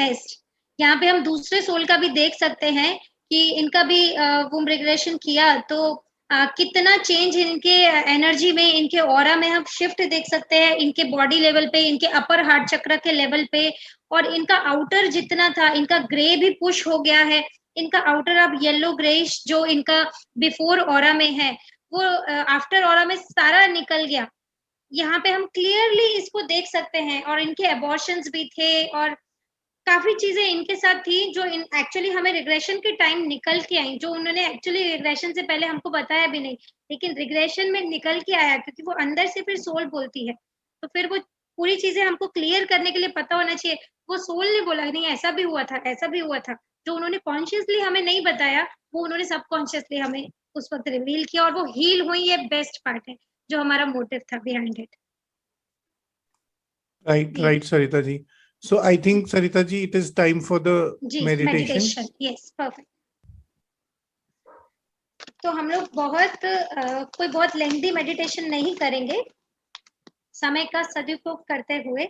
बेस्ट। यहाँ पे हम दूसरे सोल का भी देख सकते हैं कि इनका भी वुम्ब रिग्रेशन किया तो कितना चेंज इनके एनर्जी में, इनके ऑरा में हम शिफ्ट देख सकते हैं, इनके बॉडी लेवल पे, इनके अपर हार्ट चक्र के लेवल पे। और इनका आउटर जितना था, इनका ग्रे भी पुश हो गया है। इनका आउटर अब येलो ग्रेइश जो इनका बिफोर ऑरा में है, वो आफ्टर ऑरा में सारा निकल गया। यहाँ पे हम क्लियरली इसको देख सकते हैं। और इनके अबॉर्शंस भी थे और काफी चीजें इनके साथ थी जो इन एक्चुअली हमें रिग्रेशन के टाइम निकल के आई, जो उन्होंने एक्चुअली रिग्रेशन से पहले हमको बताया भी नहीं, लेकिन रिग्रेशन में निकल के आया, क्योंकि वो अंदर से फिर सोल बोलती है। तो फिर वो पूरी चीजें हमको क्लियर करने के लिए पता होना चाहिए। वो सोल ने बोला नहीं ऐसा भी हुआ था, ऐसा भी हुआ था। जो उन्होंने कॉन्शियसली हमें नहीं बताया, वो उन्होंने सबकॉन्शियसली हमें उस वक्त रिवील किया, और वो हील हुई। ये बेस्ट पार्ट है जो हमारा मोटिव था बिहाइंड इट। Right, ये right, Sarita ji. So I think, Sarita ji, it is time for the जी meditation. Meditation, yes perfect. तो हम लोग कोई बहुत लेंथी मेडिटेशन नहीं करेंगे, समय का सदुपयोग करते हुए।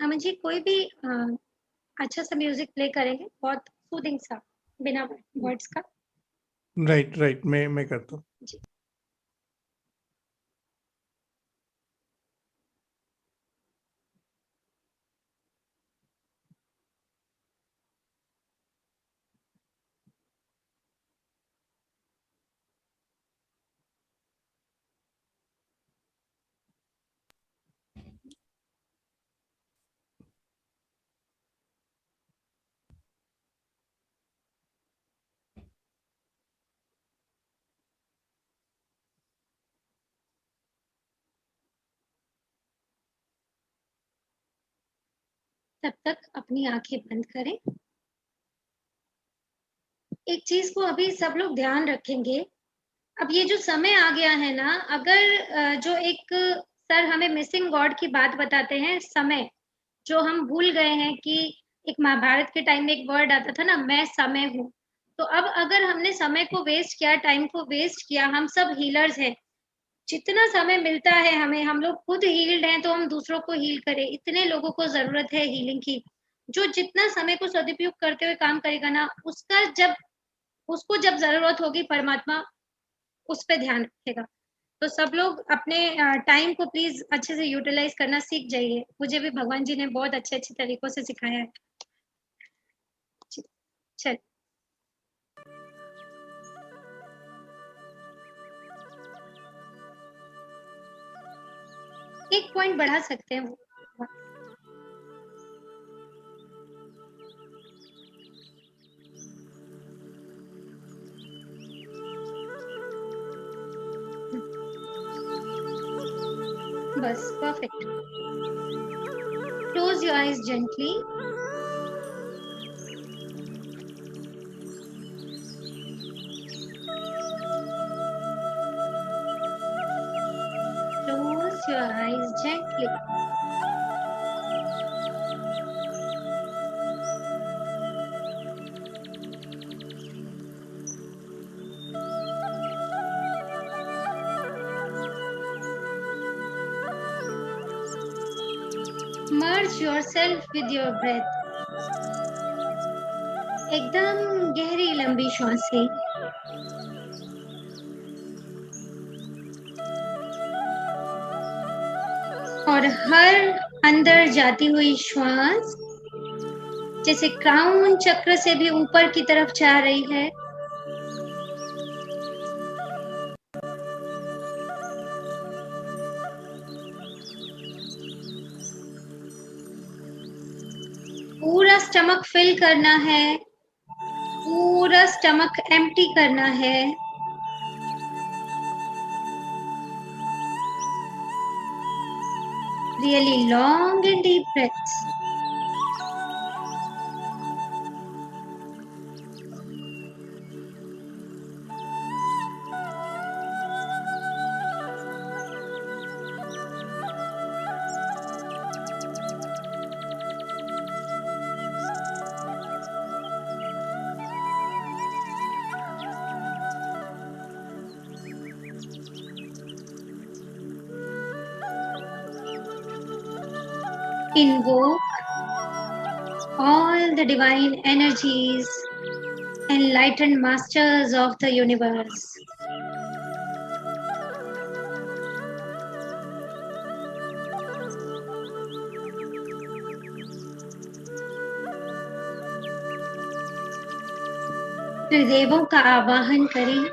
अमन जी कोई भी अच्छा सा म्यूजिक प्ले करेंगे, बहुत सूदिंग सा, बिना वर्ड्स का। Right, right. मैं करता हूँ. जी तब तक अपनी आंखें बंद करें। एक चीज को अभी सब लोग ध्यान रखेंगे। अब ये जो समय आ गया है ना, अगर जो एक सर हमें मिसिंग गॉड की बात बताते हैं, समय जो हम भूल गए हैं कि एक महाभारत के टाइम में एक वर्ड आता था ना, मैं समय हूँ। तो अब अगर हमने समय को वेस्ट किया, टाइम को वेस्ट किया, हम सब हीलर्स हैं। जितना समय मिलता है हमें, हम लोग खुद हील्ड हैं तो हम दूसरों को हील करें। इतने लोगों को जरूरत है हीलिंग की। जो जितना समय को सदुपयोग करते हुए काम करेगा ना, उसको जब जरूरत होगी, परमात्मा उस पे ध्यान रखेगा। तो सब लोग अपने टाइम को प्लीज अच्छे से यूटिलाइज करना सीख जाइए। मुझे भी भगवान जी ने बहुत अच्छे अच्छे तरीकों से सिखाया है। चल एक पॉइंट बढ़ा सकते हैं वो। बस perfect. Close your eyes gently. Close your eyes gently. Merge yourself with your breath. एकदम गहरी लंबी सांसें। और हर अंदर जाती हुई श्वास जैसे क्राउन चक्र से भी ऊपर की तरफ जा रही है, पूरा स्टमक फिल करना है, पूरा स्टमक एम्प्टी करना है। Really long and deep breaths. invoke all the divine energies, enlightened masters of the universe. त्रिदेवों का आवाहन करें।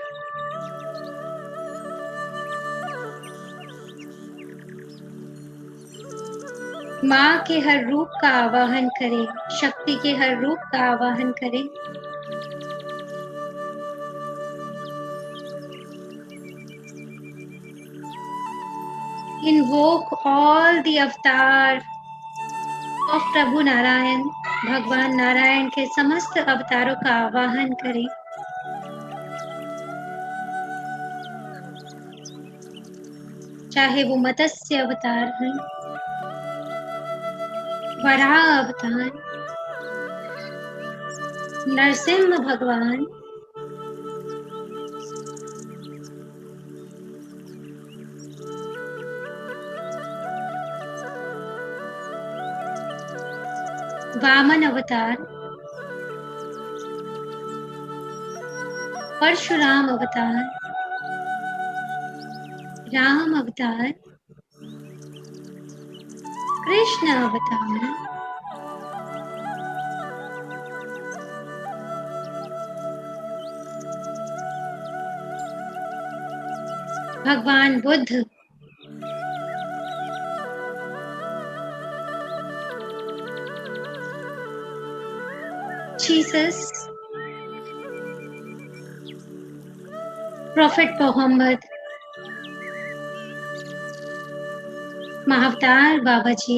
माँ के हर रूप का आवाहन करें, शक्ति के हर रूप का आवाहन करें। Invoke all the avatar of प्रभु नारायण, भगवान नारायण के समस्त अवतारों का आवाहन करें। चाहे वो मत्स्य अवतार हैं, वराह अवतार, नरसिंह भगवान, वामन अवतार, परशुराम अवतार, राम अवतार, कृष्ण अवतार, भगवान बुद्ध, जीसस, प्रॉफेट मोहम्मद, महाअवतार बाबा जी,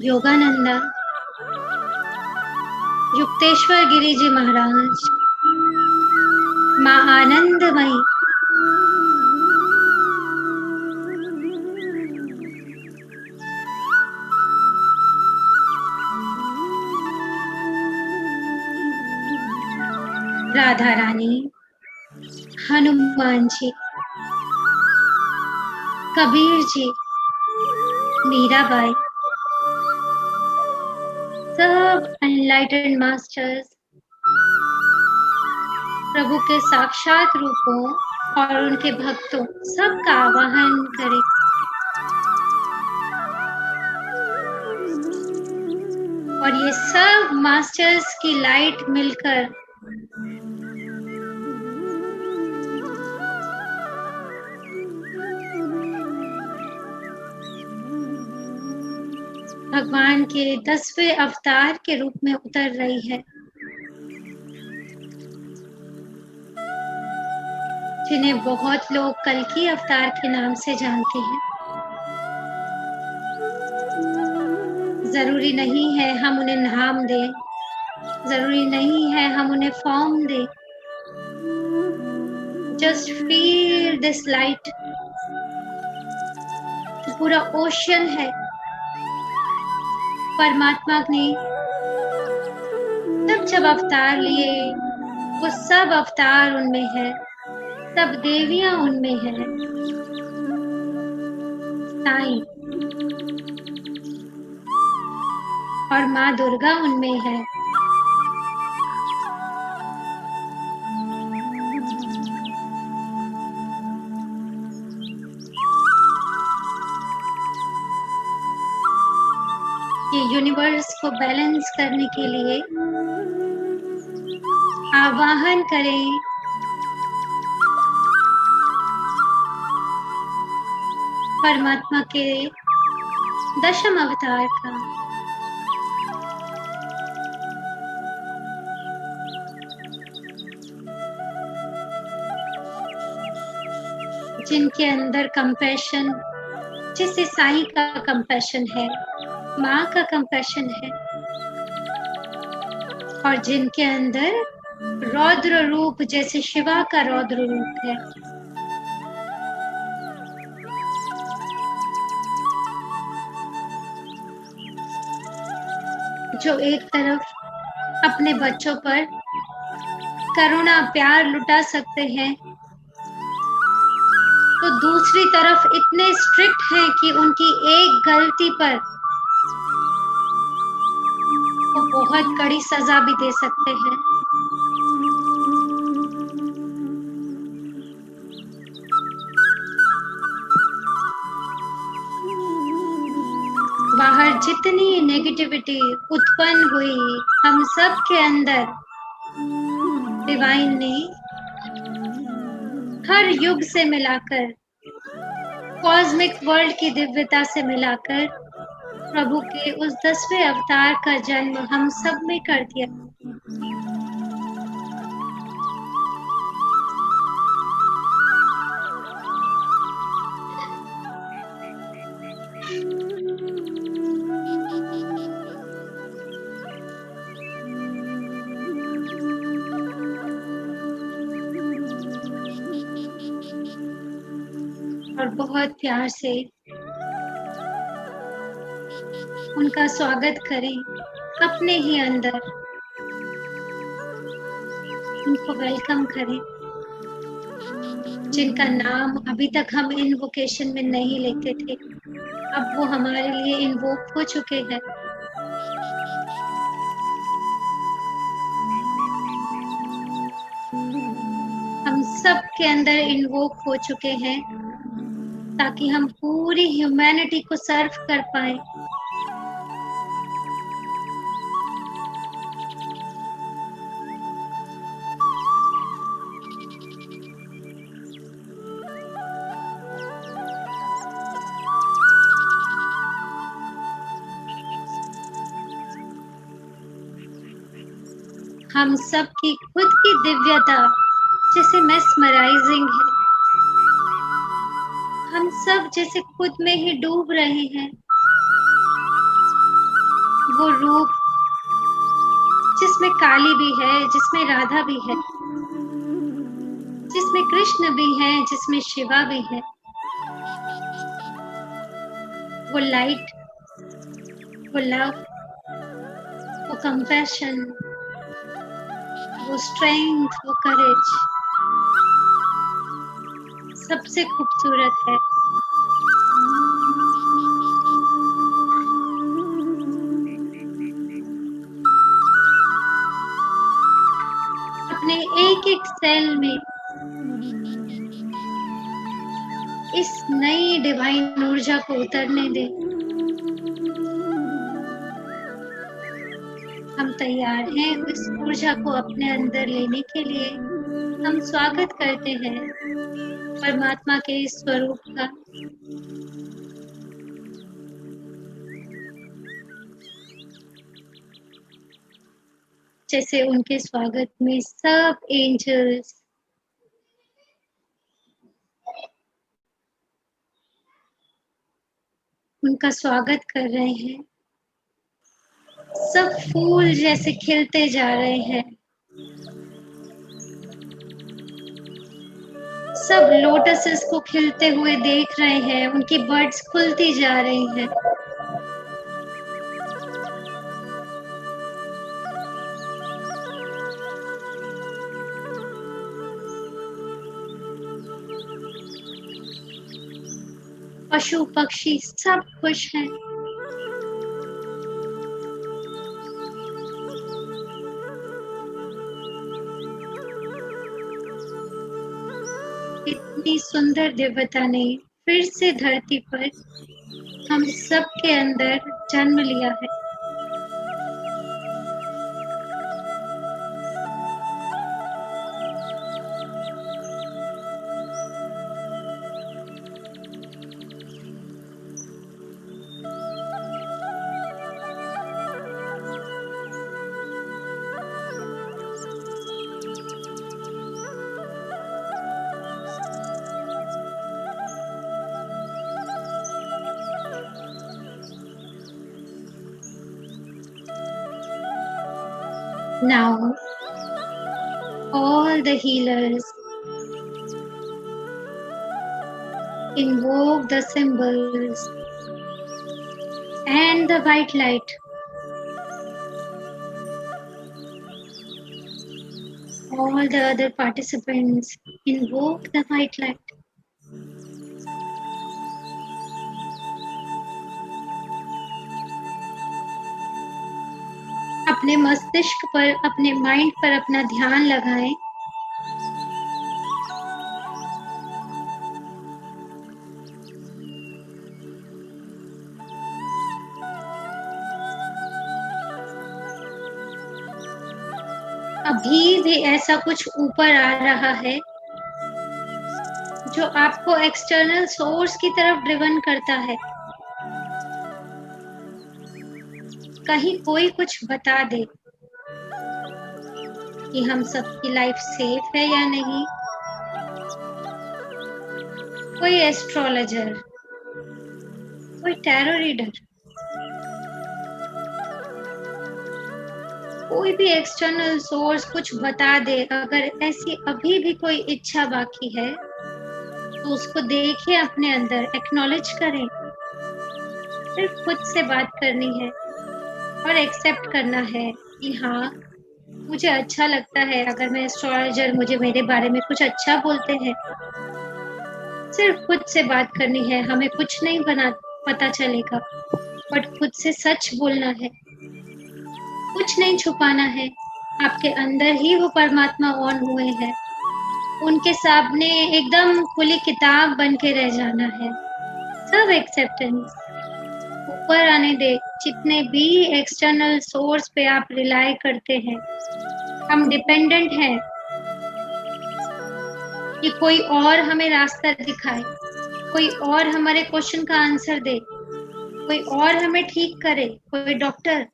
योगानंदा, युक्तेश्वर गिरी जी महाराज, माँ आनंदमयी, राधा रानी, हनुमान जी, कबीर जी, मीराबाई, सब एनलाइटेंड मास्टर्स प्रभु के साक्षात रूपों और उनके भक्तों सबका आवाहन करें। और ये सब मास्टर्स की लाइट मिलकर भगवान के 10वें अवतार के रूप में उतर रही है, जिन्हें बहुत लोग कल्कि अवतार के नाम से जानते हैं। जरूरी नहीं है हम उन्हें नाम दें, जरूरी नहीं है हम उन्हें फॉर्म दें। Just feel this light. पूरा ओशन है, परमात्मा ने तब जब अवतार लिए, वो सब अवतार उनमें है, सब देवियां उनमें है, साईं और माँ दुर्गा उनमें है। ये यूनिवर्स को बैलेंस करने के लिए आवाहन करें परमात्मा के 10वें अवतार का। जिनके अंदर कंपैशन, जिसे साईं का कंपैशन है, माँ का कंपैशन है, और जिनके अंदर रौद्र रूप जैसे शिवा का रौद्र रूप है। जो एक तरफ अपने बच्चों पर करुणा प्यार लुटा सकते हैं, तो दूसरी तरफ इतने स्ट्रिक्ट हैं कि उनकी एक गलती पर वो बहुत कड़ी सजा भी दे सकते हैं। बाहर जितनी नेगेटिविटी उत्पन्न हुई, हम सब के अंदर डिवाइन ने हर युग से मिलाकर, कॉस्मिक वर्ल्ड की दिव्यता से मिलाकर प्रभु के उस 10वें अवतार का जन्म हम सब में कर दिया। और बहुत प्यार से उनका स्वागत करें अपने ही अंदर, उनको वेलकम करें। जिनका नाम अभी तक हम इनवोकेशन में नहीं लेते थे, अब वो हमारे लिए इन्वोक हो चुके हैं। हम सब के अंदर इन्वोक हो चुके हैं ताकि हम पूरी ह्यूमैनिटी को सर्व कर पाए। हम सब की खुद की दिव्यता जैसे मेस्मराइजिंग है। हम सब जैसे खुद में ही डूब रहे हैं। वो रूप जिसमें काली भी है, जिसमें राधा भी है, जिसमें कृष्ण भी है, जिसमें शिवा भी है। वो लाइट, वो लव, वो कंपैशन, वो स्ट्रेंथ, वो करेज सबसे खूबसूरत है। अपने एक एक सेल में इस नई डिवाइन ऊर्जा को उतरने दे। हम तैयार हैं इस ऊर्जा को अपने अंदर लेने के लिए। हम स्वागत करते हैं परमात्मा के इस स्वरूप का। जैसे उनके स्वागत में सब एंजल्स उनका स्वागत कर रहे हैं। सब फूल जैसे खिलते जा रहे हैं। सब लोटसेस को खिलते हुए देख रहे हैं। उनकी बड्स खुलती जा रही हैं। पशु पक्षी सब खुश हैं। इतनी सुंदर दिव्यता ने फिर से धरती पर हम सब के अंदर जन्म लिया है। Now, all the healers invoke the symbols and the white light. All the other participants invoke the white light. अपने मस्तिष्क पर, अपने माइंड पर अपना ध्यान लगाएं। अभी भी ऐसा कुछ ऊपर आ रहा है जो आपको एक्सटर्नल सोर्स की तरफ ड्रिवन करता है। कहीं कोई कुछ बता दे कि हम सबकी लाइफ सेफ है या नहीं। कोई एस्ट्रोलॉजर, कोई टैरो रीडर, कोई भी एक्सटर्नल सोर्स कुछ बता दे। अगर ऐसी अभी भी कोई इच्छा बाकी है तो उसको देखें, अपने अंदर एक्नॉलेज करें। सिर्फ खुद से बात करनी है और एक्सेप्ट करना है कि हाँ, मुझे अच्छा लगता है अगर मैं एस्ट्रोलॉजर मुझे मेरे बारे में कुछ अच्छा बोलते हैं। सिर्फ खुद से बात करनी है, हमें कुछ नहीं पता चलेगा, बट खुद से सच बोलना है, कुछ नहीं छुपाना है। आपके अंदर ही वो परमात्मा ऑन हुए हैं, उनके सामने एकदम खुली किताब बन के रह जाना है। सब एक्सेप्टेंस ऊपर आने दे। जितने भी एक्सटर्नल सोर्स पे आप रिलाई करते हैं, हम डिपेंडेंट हैं कि कोई और हमें रास्ता दिखाए, कोई और हमारे क्वेश्चन का आंसर दे, कोई और हमें ठीक करे, कोई डॉक्टर,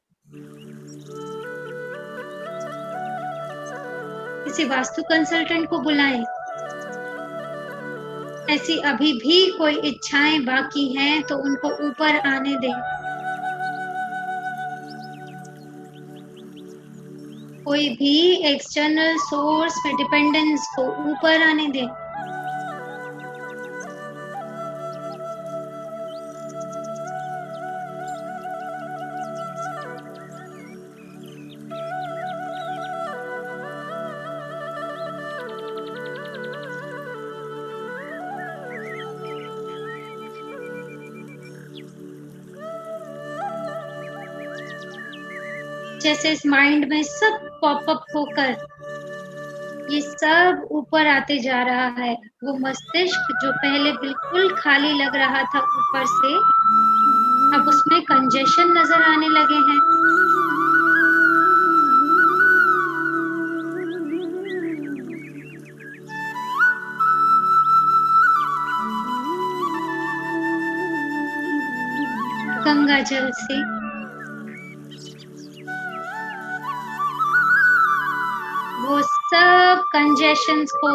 किसी वास्तु कंसल्टेंट को बुलाएं। ऐसी अभी भी कोई इच्छाएं बाकी हैं तो उनको ऊपर आने दें। कोई भी एक्सटर्नल सोर्स पे डिपेंडेंस को ऊपर आने दें। जैसे इस माइंड में सब पॉपअप होकर ये सब ऊपर आते जा रहा है, वो मस्तिष्क जो पहले बिल्कुल खाली लग रहा था ऊपर से, अब उसमें कंजेशन नजर आने लगे हैं। गंगा जल से वो सब कंजेशंस को,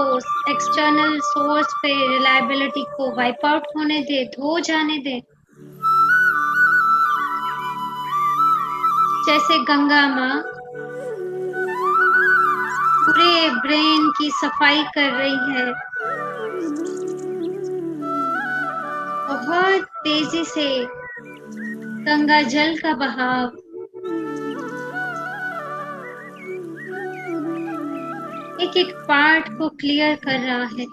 एक्सटर्नल सोर्स पे रिलायबिलिटी को वाइप आउट होने दे, धो जाने दे। जैसे गंगा माँ पूरे ब्रेन की सफाई कर रही है, बहुत तेजी से गंगा जल का बहाव एक एक पार्ट को क्लियर कर रहा है।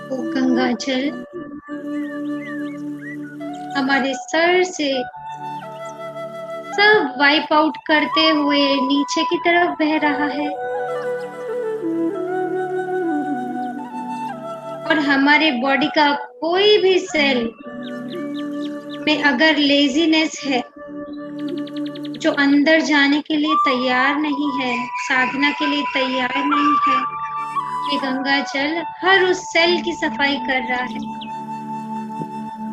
वो गंगा जल हमारे सर से सब वाइप आउट करते हुए नीचे की तरफ बह रहा है और हमारे बॉडी का कोई भी सेल में अगर लेजीनेस है, जो अंदर जाने के लिए तैयार नहीं है, साधना के लिए तैयार नहीं है, ये गंगा जल हर उस सेल की सफाई कर रहा है,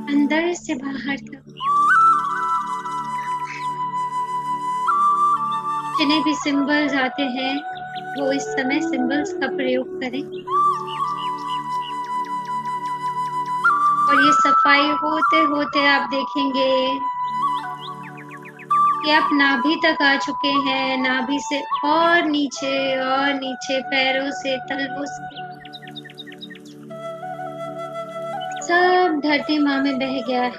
अंदर से बाहर तक। जिन्हें भी सिंबल्स आते हैं वो इस समय सिंबल्स का प्रयोग करें और ये सफाई होते होते आप देखेंगे कि आप नाभि तक आ चुके हैं। नाभि से और नीचे पैरों से, तलवों से सब धरती माँ में बह गया है।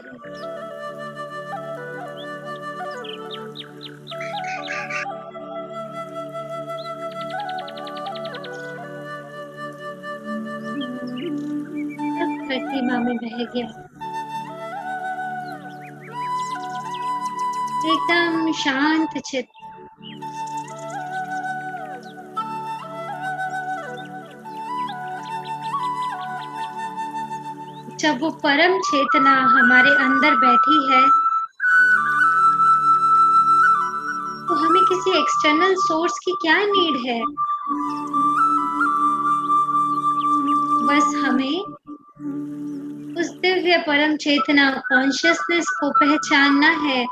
सब धरती माँ में बह गया, एकदम शांत चित्त। जब वो परम चेतना हमारे अंदर बैठी है, तो हमें किसी एक्सटर्नल सोर्स की क्या नीड है। बस हमें उस दिव्य परम चेतना कॉन्शियसनेस को पहचानना है,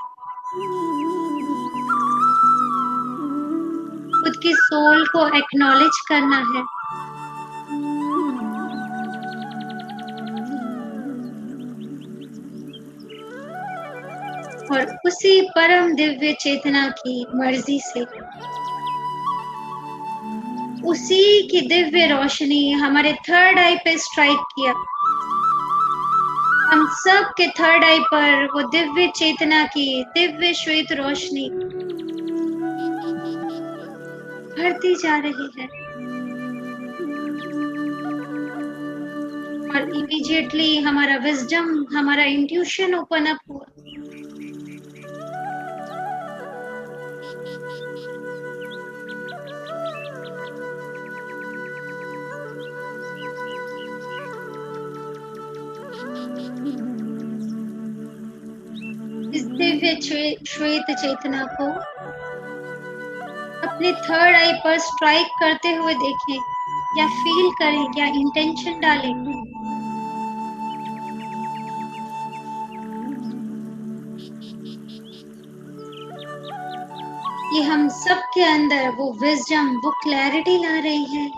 खुद की सोल को एक्नॉलेज करना है और उसी परम दिव्य चेतना की मर्जी से उसी की दिव्य रोशनी हमारे थर्ड आई पे स्ट्राइक किया। हम सब के थर्ड आई पर वो दिव्य चेतना की दिव्य श्वेत रोशनी बढ़ती जा रही है और इमीडिएटली हमारा विजडम, हमारा इंट्यूशन ओपन अप हुआ। इस दिव्य श्वेत चेतना को अपने थर्ड आई पर स्ट्राइक करते हुए देखें या फील करें या इंटेंशन डालें। ये हम सब के अंदर वो विजडम, वो क्लैरिटी ला रही है।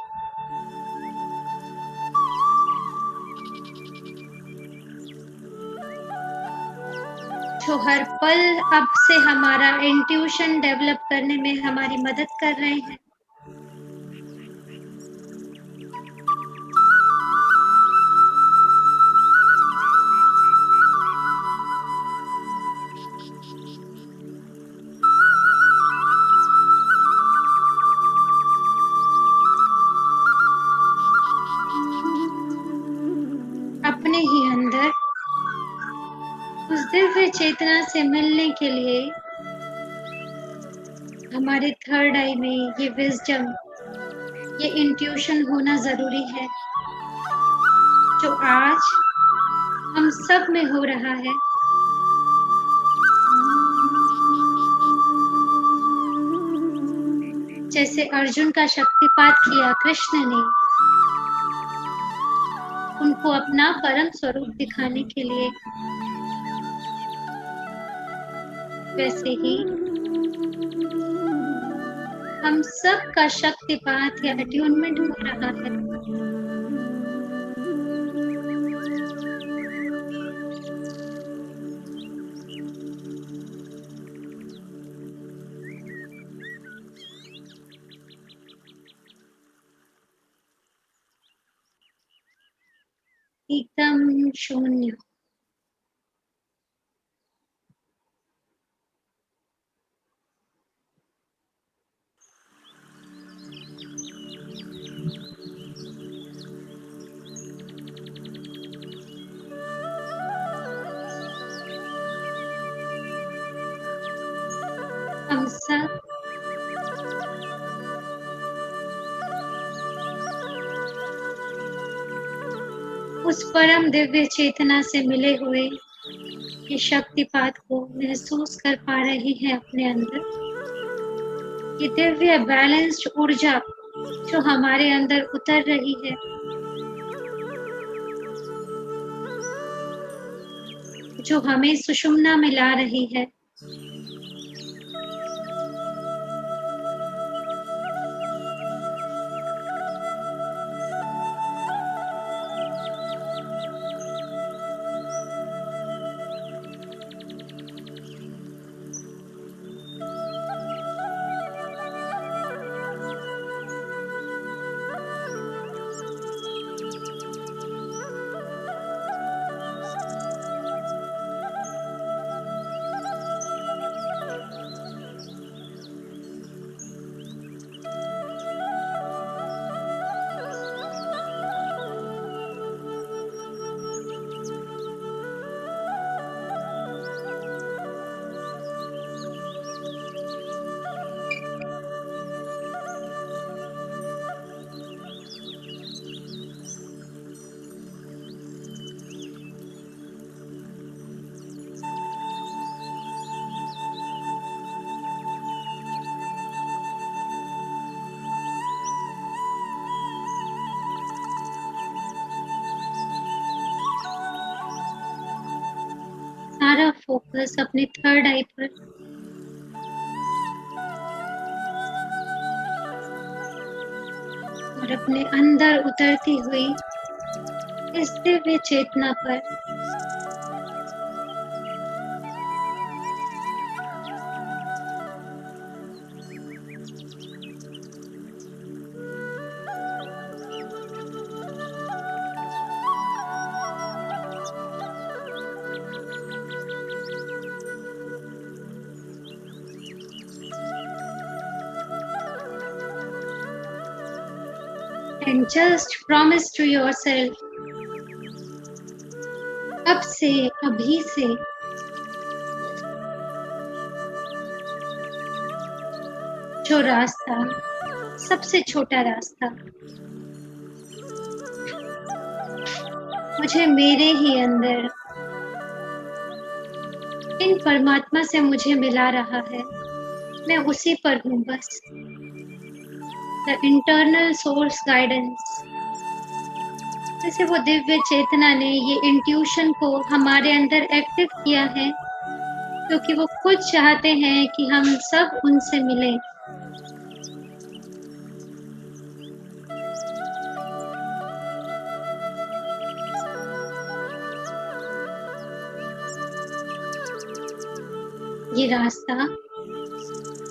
जो हर पल अब से हमारा इंट्यूशन डेवलप करने में हमारी मदद कर रहे हैं। अपने ही अंदर उस दिव्य चेतना से मिलने के लिए हमारे थर्ड आई में ये विजडम, ये इंट्यूशन होना जरूरी है, जो आज हम सब में हो रहा है। जैसे अर्जुन का शक्तिपात किया कृष्ण ने, उनको अपना परम स्वरूप दिखाने के लिए, वैसे ही हम सब का शक्तिपात या अट्यूनमेंट हो रहा है। एकदम शून्य। हम सब उस परम दिव्य चेतना से मिले हुए ये शक्तिपात को महसूस कर पा रहे हैं अपने अंदर। ये दिव्य बैलेंस्ड ऊर्जा जो हमारे अंदर उतर रही है, जो हमें सुषुम्ना में ला रही है। फोकस अपने थर्ड आई पर। और अपने अंदर उतरती हुई इस दिव्य चेतना पर and just promise to yourself, अब से, अभी से जो रास्ता, सबसे छोटा रास्ता मुझे मेरे ही अंदर इन परमात्मा से मुझे मिला रहा है, मैं उसी पर हूँ बस। द इंटरनल सोर्स गाइडेंस, जैसे वो दिव्य चेतना ने ये इंट्यूशन को हमारे अंदर एक्टिव किया है, क्योंकि वो खुद चाहते हैं कि हम सब उनसे मिलें। ये रास्ता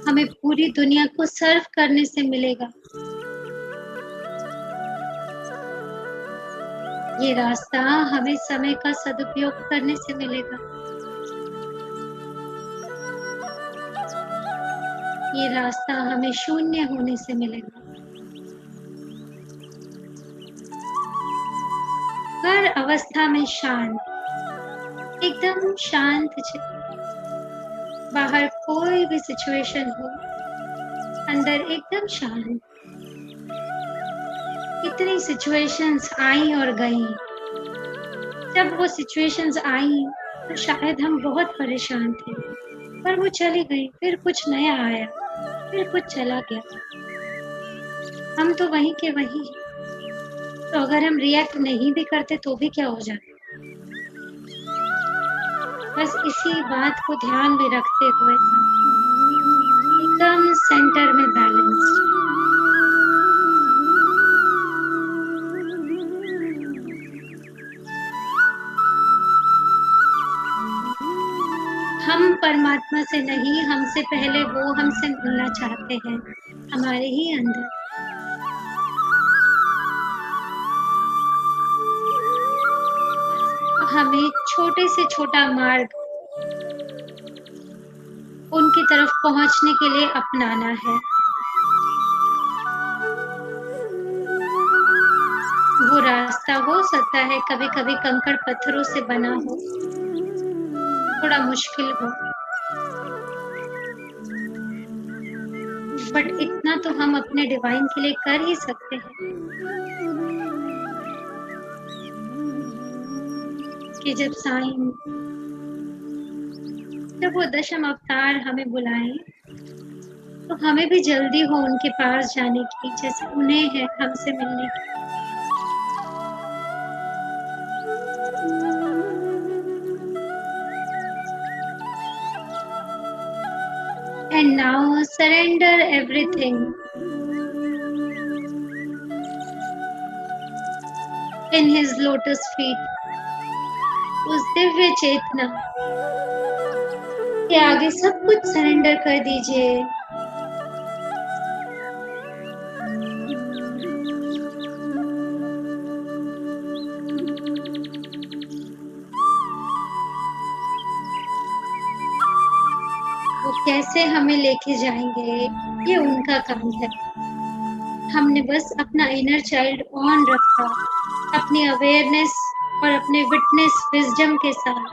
हमें पूरी दुनिया को सर्व करने से मिलेगा। ये रास्ता हमें समय का सदुपयोग करने से मिलेगा। ये रास्ता हमें शून्य होने से मिलेगा। हर अवस्था में शांत, एकदम शांत चित्त। बाहर कोई भी सिचुएशन हो, अंदर एकदम शांत। कितनी सिचुएशंस आई और गई। जब वो सिचुएशंस आई तो शायद हम बहुत परेशान थे, पर वो चली गई, फिर कुछ नया आया, फिर कुछ चला गया। हम तो वहीं के वहीं हैं। तो अगर हम रिएक्ट नहीं भी करते तो भी क्या हो जाए। बस इसी बात को ध्यान में रखते हुए एकदम सेंटर में बैलेंस। हम परमात्मा से नहीं, हमसे पहले वो हमसे मिलना चाहते हैं, हमारे ही अंदर। हमें छोटे से छोटा मार्ग उनकी तरफ पहुंचने के लिए अपनाना है। वो रास्ता हो सकता है कभी कभी कंकड़ पत्थरों से बना हो, थोड़ा मुश्किल हो, बट इतना तो हम अपने डिवाइन के लिए कर ही सकते हैं कि जब वो दशम अवतार हमें बुलाएं तो हमें भी जल्दी हो उनके पास जाने की, जैसे उन्हें है हमसे मिलने की। And now surrender everything in his lotus feet. उस दिव्य चेतना के आगे सब कुछ सरेंडर कर दीजिए। वो कैसे हमें लेके जाएंगे ये उनका काम है। हमने बस अपना इनर चाइल्ड ऑन रखा, अपनी अवेयरनेस और अपने विटनेस विजडम के साथ,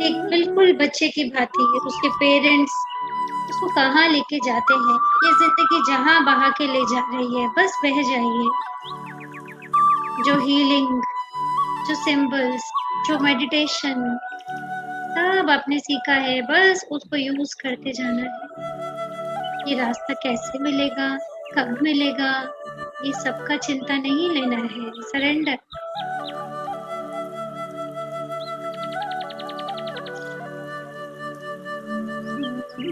एक बिल्कुल बच्चे की भांति उसके पेरेंट्स उसको कहाँ लेके जाते हैं, ये जिंदगी जहाँ बहा के ले जा रही है, बस बह जाइए। जो हीलिंग, जो सिंबल्स, जो मेडिटेशन सब आपने सीखा है, बस उसको यूज करते जाना है। ये रास्ता कैसे मिलेगा, कब मिलेगा, ये सबका चिंता नहीं लेना है। Surrender. Just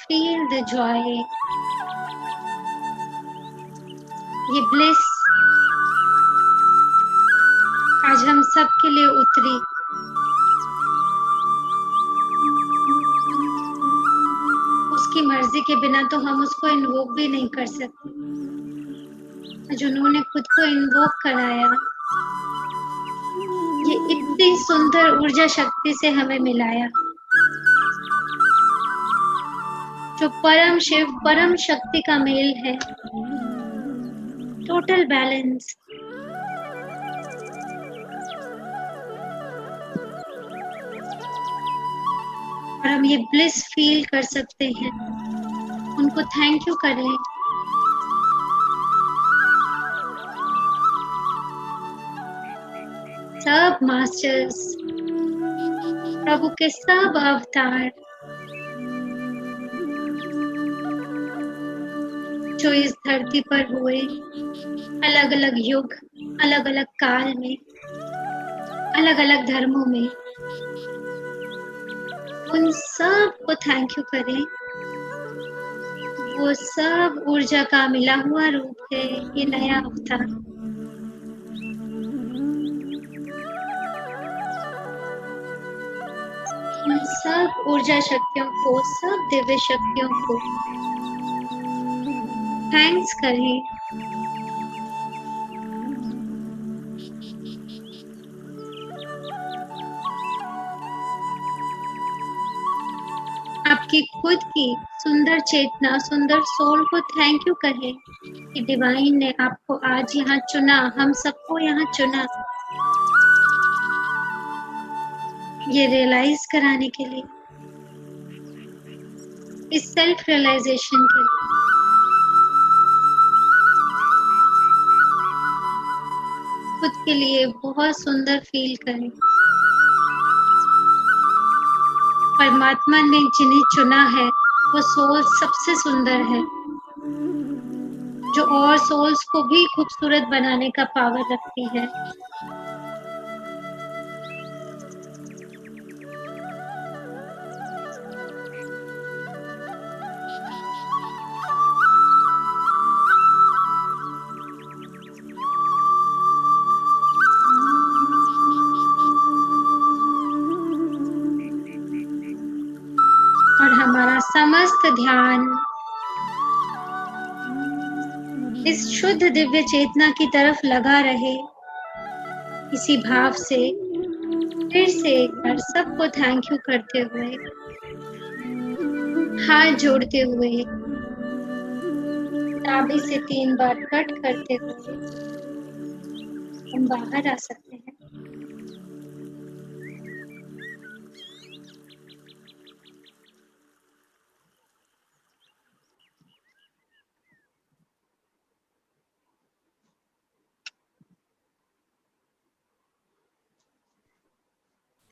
feel the joy. ये bliss आज हम सब के लिए उतरी। उसकी मर्जी के बिना तो हम उसको इन्वोक भी नहीं कर सकते। आज उन्होंने खुद को इन्वोक कराया। ये इतनी सुंदर ऊर्जा शक्ति से हमें मिलाया, जो परम शिव परम शक्ति का मेल है। Total balance. और हम ये ब्लिस फील कर सकते हैं। उनको थैंक यू करें। सब मास्टर्स, प्रभु के सब अवतार जो इस धरती पर हुए, अलग अलग युग, अलग अलग काल में, अलग अलग धर्मों में, उन सब को थैंक यू करें। वो सब ऊर्जा का मिला हुआ रूप है, ये नया अवतार। उन सब ऊर्जा शक्तियों को, सब दिव्य शक्तियों को थैंक्स करें। आपकी खुद की सुंदर चेतना, सुंदर सोल को थैंक यू करें कि डिवाइन ने आपको आज यहाँ चुना, हम सबको यहाँ चुना, ये रियलाइज कराने के लिए, इस सेल्फ रियलाइजेशन के लिए। खुद के लिए बहुत सुंदर फील करें। परमात्मा ने जिन्हें चुना है वो सोल सबसे सुंदर है, जो और सोल्स को भी खूबसूरत बनाने का पावर रखती है। और हमारा समस्त ध्यान इस शुद्ध दिव्य चेतना की तरफ लगा रहे। इसी भाव से फिर से एक बार सबको थैंक यू करते हुए, हाथ जोड़ते हुए, ताबे से 3 बार कट करते हुए हम बाहर आ सकते हैं।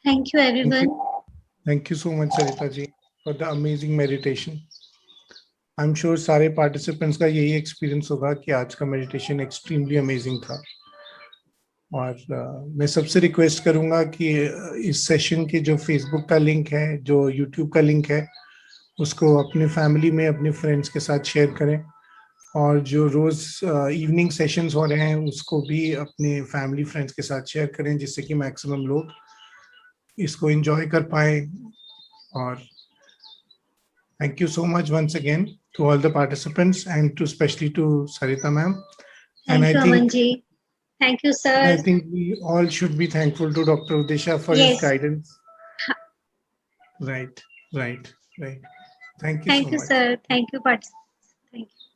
Thank you everyone. Thank you so much Sarita ji for the amazing meditation. I'm sure सारे participants का यही experience होगा कि आज का meditation extremely amazing था। और मैं सबसे रिक्वेस्ट करूंगा कि इस सेशन के जो फेसबुक का लिंक है, जो यूट्यूब का लिंक है, उसको अपने फैमिली में, अपने फ्रेंड्स के साथ शेयर करें। और जो रोज इवनिंग सेशंस हो रहे हैं उसको भी अपने फैमिली फ्रेंड्स के साथ शेयर करें, जिससे कि मैक्सिमम लोग इसको एंजॉय कर पाए। और thank you so much once again to all the participants and to specially to Sarita ma'am. Thank you Aman ji. Thank you sir. I think we all should be thankful to Dr. Udesha for his guidance. Right. Thank you so much. Thank you sir. Thank you participants. Thank you.